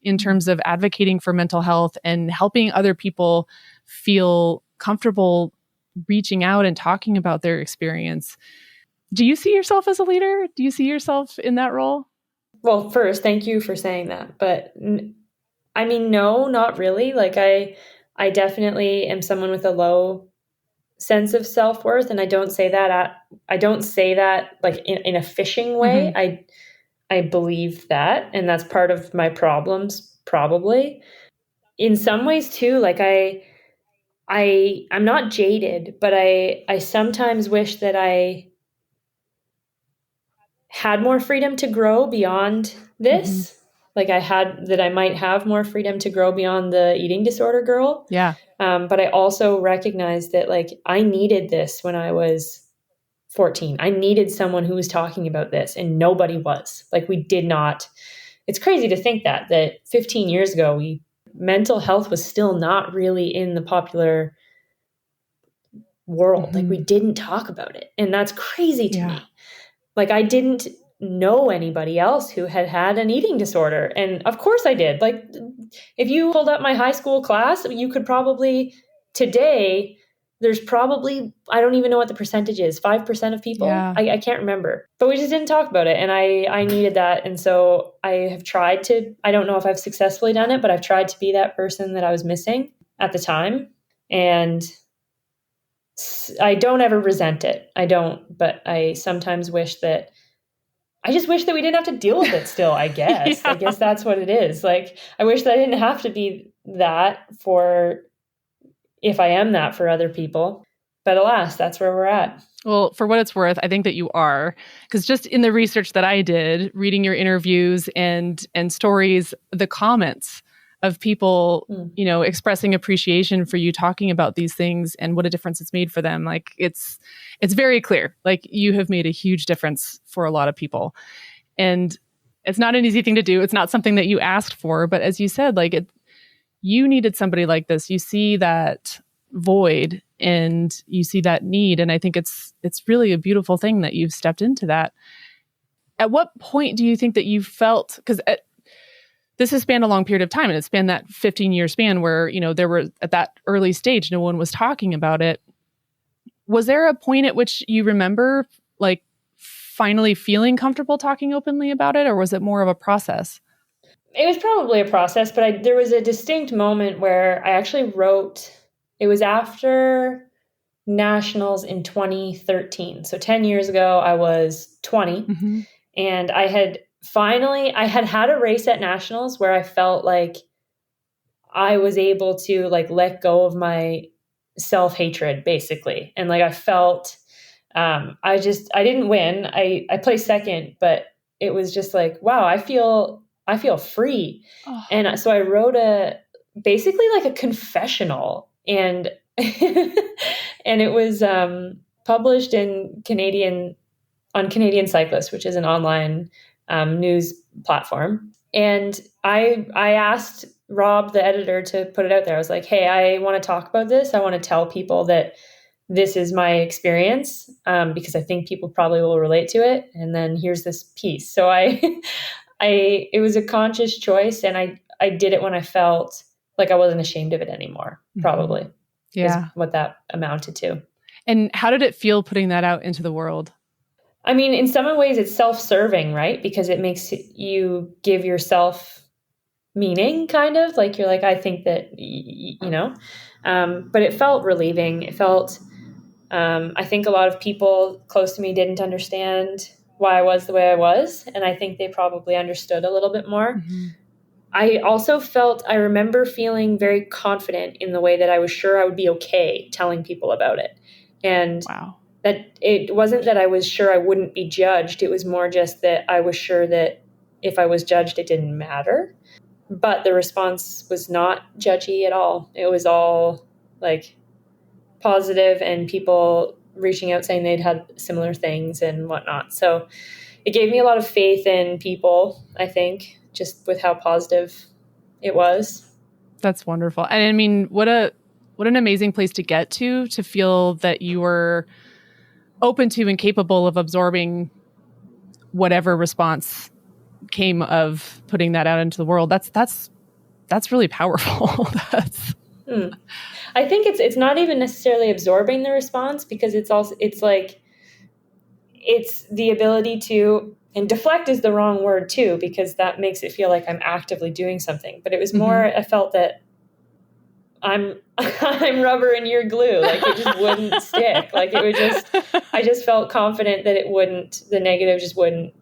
in terms of advocating for mental health and helping other people feel comfortable reaching out and talking about their experience. Do you see yourself as a leader? Do you see yourself in that role? Well, first, thank you for saying that. But I mean, no, not really. Like I definitely am someone with a low sense of self-worth. And I don't say that like in a fishing way. Mm-hmm. I believe that, and that's part of my problems, probably. In some ways too, like I'm not jaded, but I sometimes wish that I had more freedom to grow beyond this. Mm-hmm. Like I might have more freedom to grow beyond the eating disorder girl. Yeah. But I also recognize that like I needed this when I was 14. I needed someone who was talking about this, and nobody was. Like we did not. It's crazy to think that 15 years ago, mental health was still not really in the popular world. Mm-hmm. Like we didn't talk about it. And that's crazy to me. Like I didn't know anybody else who had an eating disorder. And of course I did. Like if you pulled up my high school class, you could probably today, there's probably, I don't even know what the percentage is, 5% of people. Yeah. I can't remember, but we just didn't talk about it. And I needed that. And so I have tried to, I don't know if I've successfully done it, but I've tried to be that person that I was missing at the time. And I don't ever resent it. I don't, but I sometimes wish that I just wish that we didn't have to deal with it still, I guess. Yeah. I guess that's what it is. Like, I wish that I didn't have to be that if I am that for other people. But alas, that's where we're at. Well, for what it's worth, I think that you are, because just in the research that I did, reading your interviews and stories, the comments of people, expressing appreciation for you talking about these things and what a difference it's made for them. Like it's very clear, like you have made a huge difference for a lot of people. And it's not an easy thing to do. It's not something that you asked for, but as you said, like you needed somebody like this. You see that void and you see that need. And I think it's really a beautiful thing that you've stepped into that. At what point do you think that you felt, because this has spanned a long period of time, and it's spanned that 15-year span where, there were at that early stage, no one was talking about it. Was there a point at which you remember like finally feeling comfortable talking openly about it, or was it more of a process? It was probably a process, but there was a distinct moment where I actually wrote, it was after nationals in 2013. So 10 years ago, I was 20, mm-hmm. and I had had a race at nationals where I felt like I was able to like let go of my self-hatred basically. And like I felt, I didn't win. I placed second, but it was just like, wow, I feel free. Oh. And so I wrote basically like a confessional, and and it was published on Canadian Cyclist, which is an online news platform. And I asked Rob, the editor, to put it out there. I was like, hey, I want to talk about this. I want to tell people that this is my experience, because I think people probably will relate to it. And then here's this piece. So it was a conscious choice, and I did it when I felt like I wasn't ashamed of it anymore, probably. Yeah. Is what that amounted to. And how did it feel putting that out into the world? I mean, in some ways it's self-serving, right? Because it makes you give yourself meaning, kind of like you're like, I think that, but it felt relieving. It felt, I think a lot of people close to me didn't understand why I was the way I was. And I think they probably understood a little bit more. Mm-hmm. I remember feeling very confident in the way that I was sure I would be okay telling people about it. And Wow. that it wasn't that I was sure I wouldn't be judged. It was more just that I was sure that if I was judged, it didn't matter. But the response was not judgy at all. It was all like positive, and people reaching out saying they'd had similar things and whatnot. So it gave me a lot of faith in people, I think, just with how positive it was. That's wonderful. And I mean, what an amazing place to get to feel that you were open to and capable of absorbing whatever response came of putting that out into the world. That's really powerful. I think it's not even necessarily absorbing the response, because it's the ability to, and deflect is the wrong word too, because that makes it feel like I'm actively doing something. But it was more, I felt that I'm rubber and you're glue. Like it just wouldn't stick. Like I just felt confident that the negative just wouldn't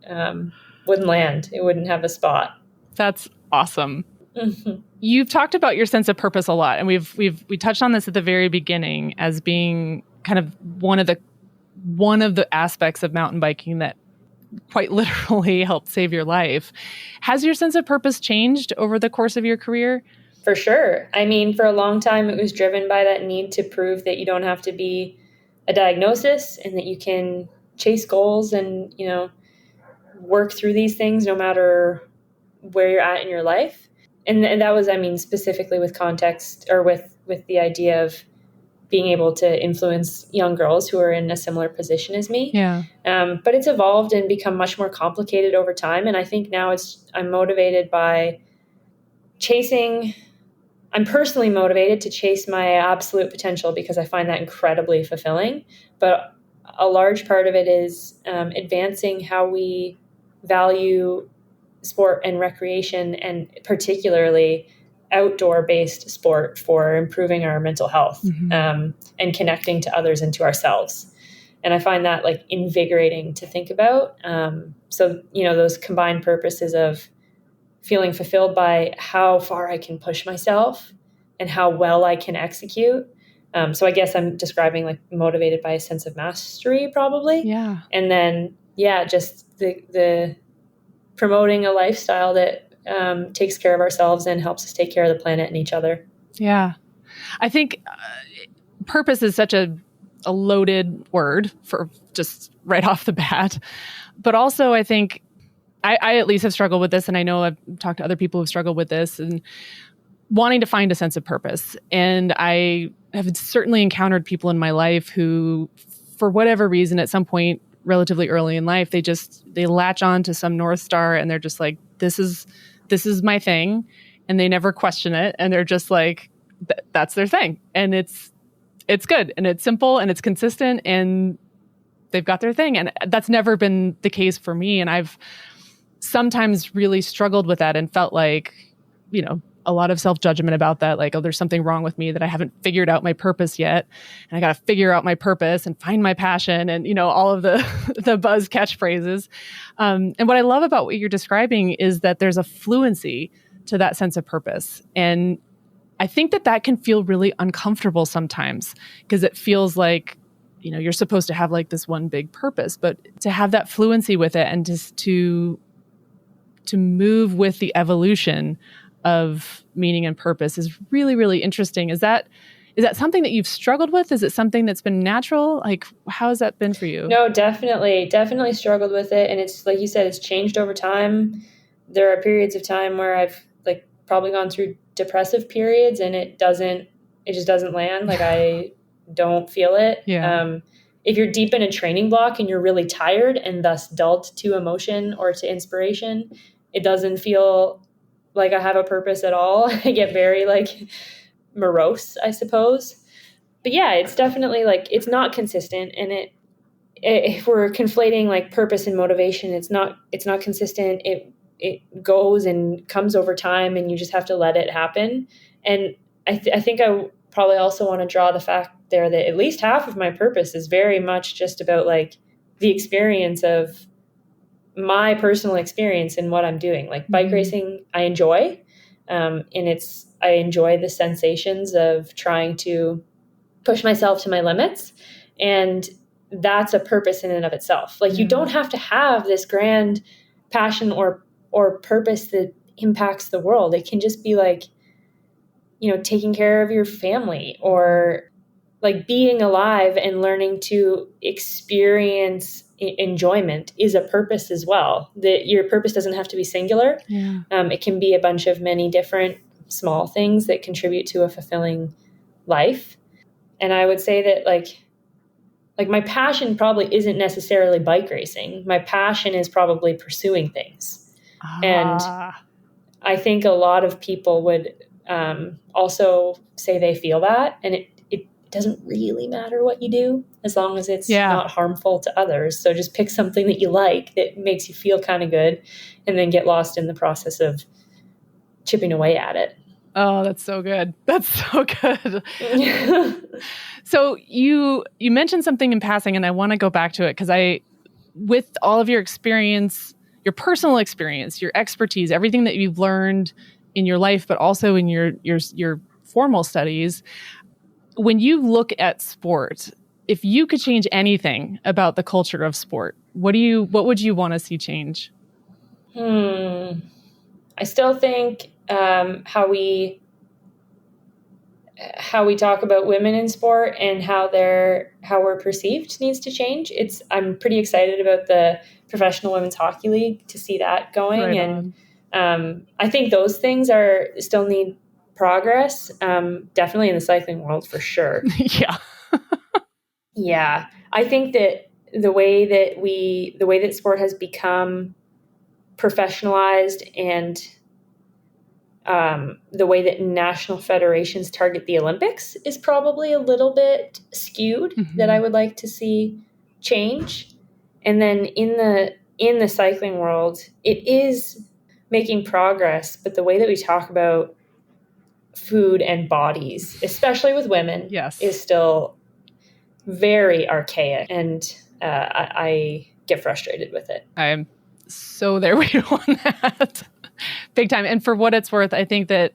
land. It wouldn't have a spot. That's awesome. Mm-hmm. You've talked about your sense of purpose a lot, and we touched on this at the very beginning as being kind of one of the aspects of mountain biking that quite literally helped save your life. Has your sense of purpose changed over the course of your career? For sure. I mean, for a long time, it was driven by that need to prove that you don't have to be a diagnosis, and that you can chase goals and, work through these things no matter where you're at in your life. And that was, I mean, specifically with context, or with the idea of being able to influence young girls who are in a similar position as me. Yeah. But it's evolved and become much more complicated over time. And I think now I'm motivated by I'm personally motivated to chase my absolute potential, because I find that incredibly fulfilling. But a large part of it is advancing how we value sport and recreation, and particularly outdoor-based sport, for improving our mental health, and connecting to others and to ourselves. And I find that like invigorating to think about. So, those combined purposes of feeling fulfilled by how far I can push myself and how well I can execute. So I guess I'm describing like motivated by a sense of mastery, probably. Yeah. And then, just the promoting a lifestyle that takes care of ourselves and helps us take care of the planet and each other. Yeah. I think purpose is such a loaded word for just right off the bat. But also I think I at least have struggled with this, and I know I've talked to other people who've struggled with this, and wanting to find a sense of purpose. And I have certainly encountered people in my life who, for whatever reason, at some point relatively early in life, they latch on to some North Star, and they're just like, this is my thing. And they never question it. And they're just like, that's their thing. And it's good, and it's simple, and it's consistent, and they've got their thing. And that's never been the case for me. And I've sometimes really struggled with that and felt like, a lot of self-judgment about that. Like, oh, there's something wrong with me, that I haven't figured out my purpose yet. And I got to figure out my purpose and find my passion, and, all of the buzz catchphrases. And what I love about what you're describing is that there's a fluency to that sense of purpose. And I think that can feel really uncomfortable sometimes, because it feels like, you're supposed to have like this one big purpose, but to have that fluency with it, and just to move with the evolution of meaning and purpose is really, really interesting. Is that something that you've struggled with? Is it something that's been natural? Like, how has that been for you? No, definitely struggled with it. And it's like you said, it's changed over time. There are periods of time where I've like probably gone through depressive periods, and it just doesn't land. Like I don't feel it. Yeah. If you're deep in a training block and you're really tired and thus dulled to emotion or to inspiration, it doesn't feel like I have a purpose at all. I get very like morose, I suppose. But yeah, it's definitely like, it's not consistent, and if we're conflating like purpose and motivation, it's not consistent. It goes and comes over time, and you just have to let it happen. And I think I probably also want to draw the fact there that at least half of my purpose is very much just about like the experience of my personal experience in what I'm doing. Like bike racing, I enjoy, and I enjoy the sensations of trying to push myself to my limits, and that's a purpose in and of itself. Like you don't have to have this grand passion or purpose that impacts the world. It can just be like, taking care of your family, or like being alive and learning to experience enjoyment is a purpose as well. That your purpose doesn't have to be singular. Yeah. It can be a bunch of many different small things that contribute to a fulfilling life. And I would say that like my passion probably isn't necessarily bike racing. My passion is probably pursuing things. And I think a lot of people would also say they feel that, and it doesn't really matter what you do as long as it's not harmful to others. So just pick something that you like that makes you feel kind of good, and then get lost in the process of chipping away at it. Oh, that's so good. That's so good. So you mentioned something in passing, and I want to go back to it because with all of your experience, your personal experience, your expertise, everything that you've learned in your life, but also in your formal studies, when you look at sport, if you could change anything about the culture of sport, what would you want to see change? I still think how we talk about women in sport and how we're perceived needs to change. I'm pretty excited about the Professional Women's Hockey League to see that going. Right and on. I think those things still need progress. Definitely in the cycling world for sure. Yeah. Yeah. I think that the way that sport has become professionalized, and the way that national federations target the Olympics is probably a little bit skewed, that I would like to see change. And then in the cycling world, it is making progress, but the way that we talk about food and bodies, especially with women, is still very archaic, and I get frustrated with it. I'm so there with you on that. Big time. And for what it's worth, I think that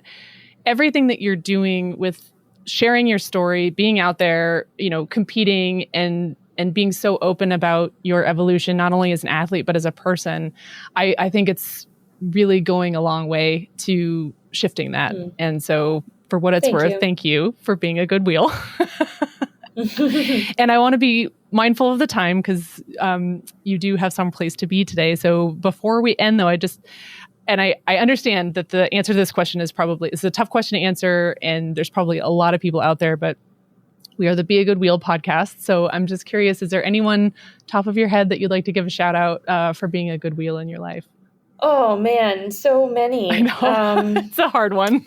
everything that you're doing with sharing your story, being out there, competing and being so open about your evolution, not only as an athlete, but as a person, I think it's really going a long way to shifting that. And so for what it's worth, thank you for being a good wheel. And I want to be mindful of the time because you do have some place to be today. So before we end, though, I understand that the answer to this question is a tough question to answer, and there's probably a lot of people out there, but we are the Be a Good Wheel podcast. So I'm just curious, is there anyone top of your head that you'd like to give a shout out for being a good wheel in your life? Oh man, so many. I know. It's a hard one.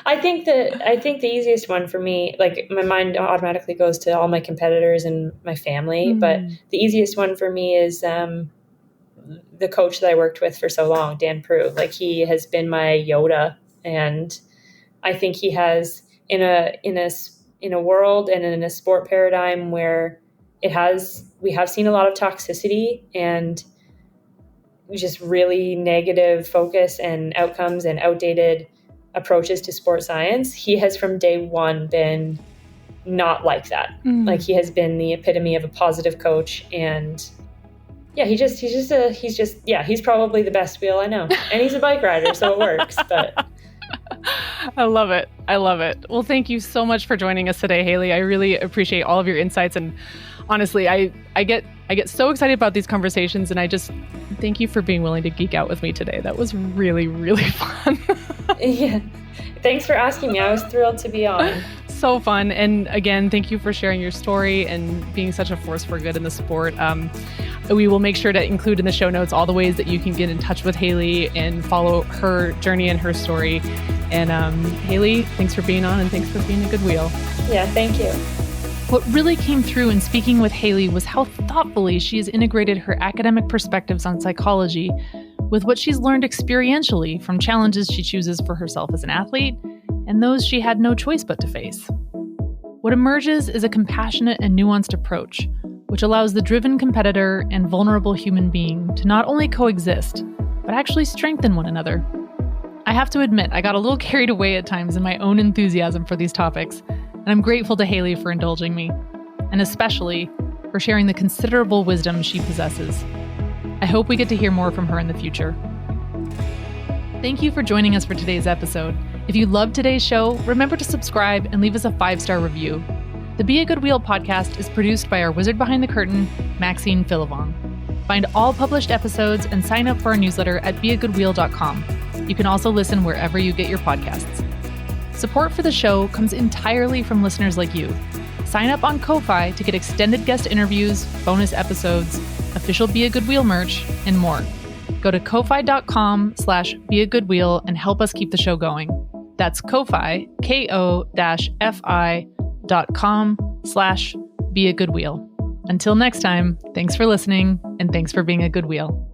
I think the easiest one for me, like my mind automatically goes to all my competitors and my family, but the easiest one for me is the coach that I worked with for so long, Dan Prue. Like he has been my Yoda, and I think he has in a world and in a sport paradigm where we have seen a lot of toxicity and just really negative focus and outcomes and outdated approaches to sport science. He has from day one been not like that. Like he has been the epitome of a positive coach, and yeah, he's probably the best wheel I know. And he's a bike rider, so it works, but I love it. Well, thank you so much for joining us today, Haley. I really appreciate all of your insights, and honestly, I get so excited about these conversations, and I just thank you for being willing to geek out with me today. That was really, really fun. Yeah. Thanks for asking me. I was thrilled to be on. So fun. And again, thank you for sharing your story and being such a force for good in the sport. We will make sure to include in the show notes all the ways that you can get in touch with Haley and follow her journey and her story. And Haley, thanks for being on, and thanks for being a good wheel. Yeah, thank you. What really came through in speaking with Haley was how thoughtfully she has integrated her academic perspectives on psychology with what she's learned experientially from challenges she chooses for herself as an athlete and those she had no choice but to face. What emerges is a compassionate and nuanced approach, which allows the driven competitor and vulnerable human being to not only coexist, but actually strengthen one another. I have to admit, I got a little carried away at times in my own enthusiasm for these topics, and I'm grateful to Haley for indulging me, and especially for sharing the considerable wisdom she possesses. I hope we get to hear more from her in the future. Thank you for joining us for today's episode. If you loved today's show, remember to subscribe and leave us a 5-star review. The Be a Good Wheel podcast is produced by our wizard behind the curtain, Maxine Philivong. Find all published episodes and sign up for our newsletter at beagoodwheel.com. You can also listen wherever you get your podcasts. Support for the show comes entirely from listeners like you. Sign up on Ko-Fi to get extended guest interviews, bonus episodes, official Be a Good Wheel merch, and more. Go to ko-fi.com/beagoodwheel and help us keep the show going. That's Ko-Fi, ko-fi.com/beagoodwheel. Until next time, thanks for listening and thanks for being a good wheel.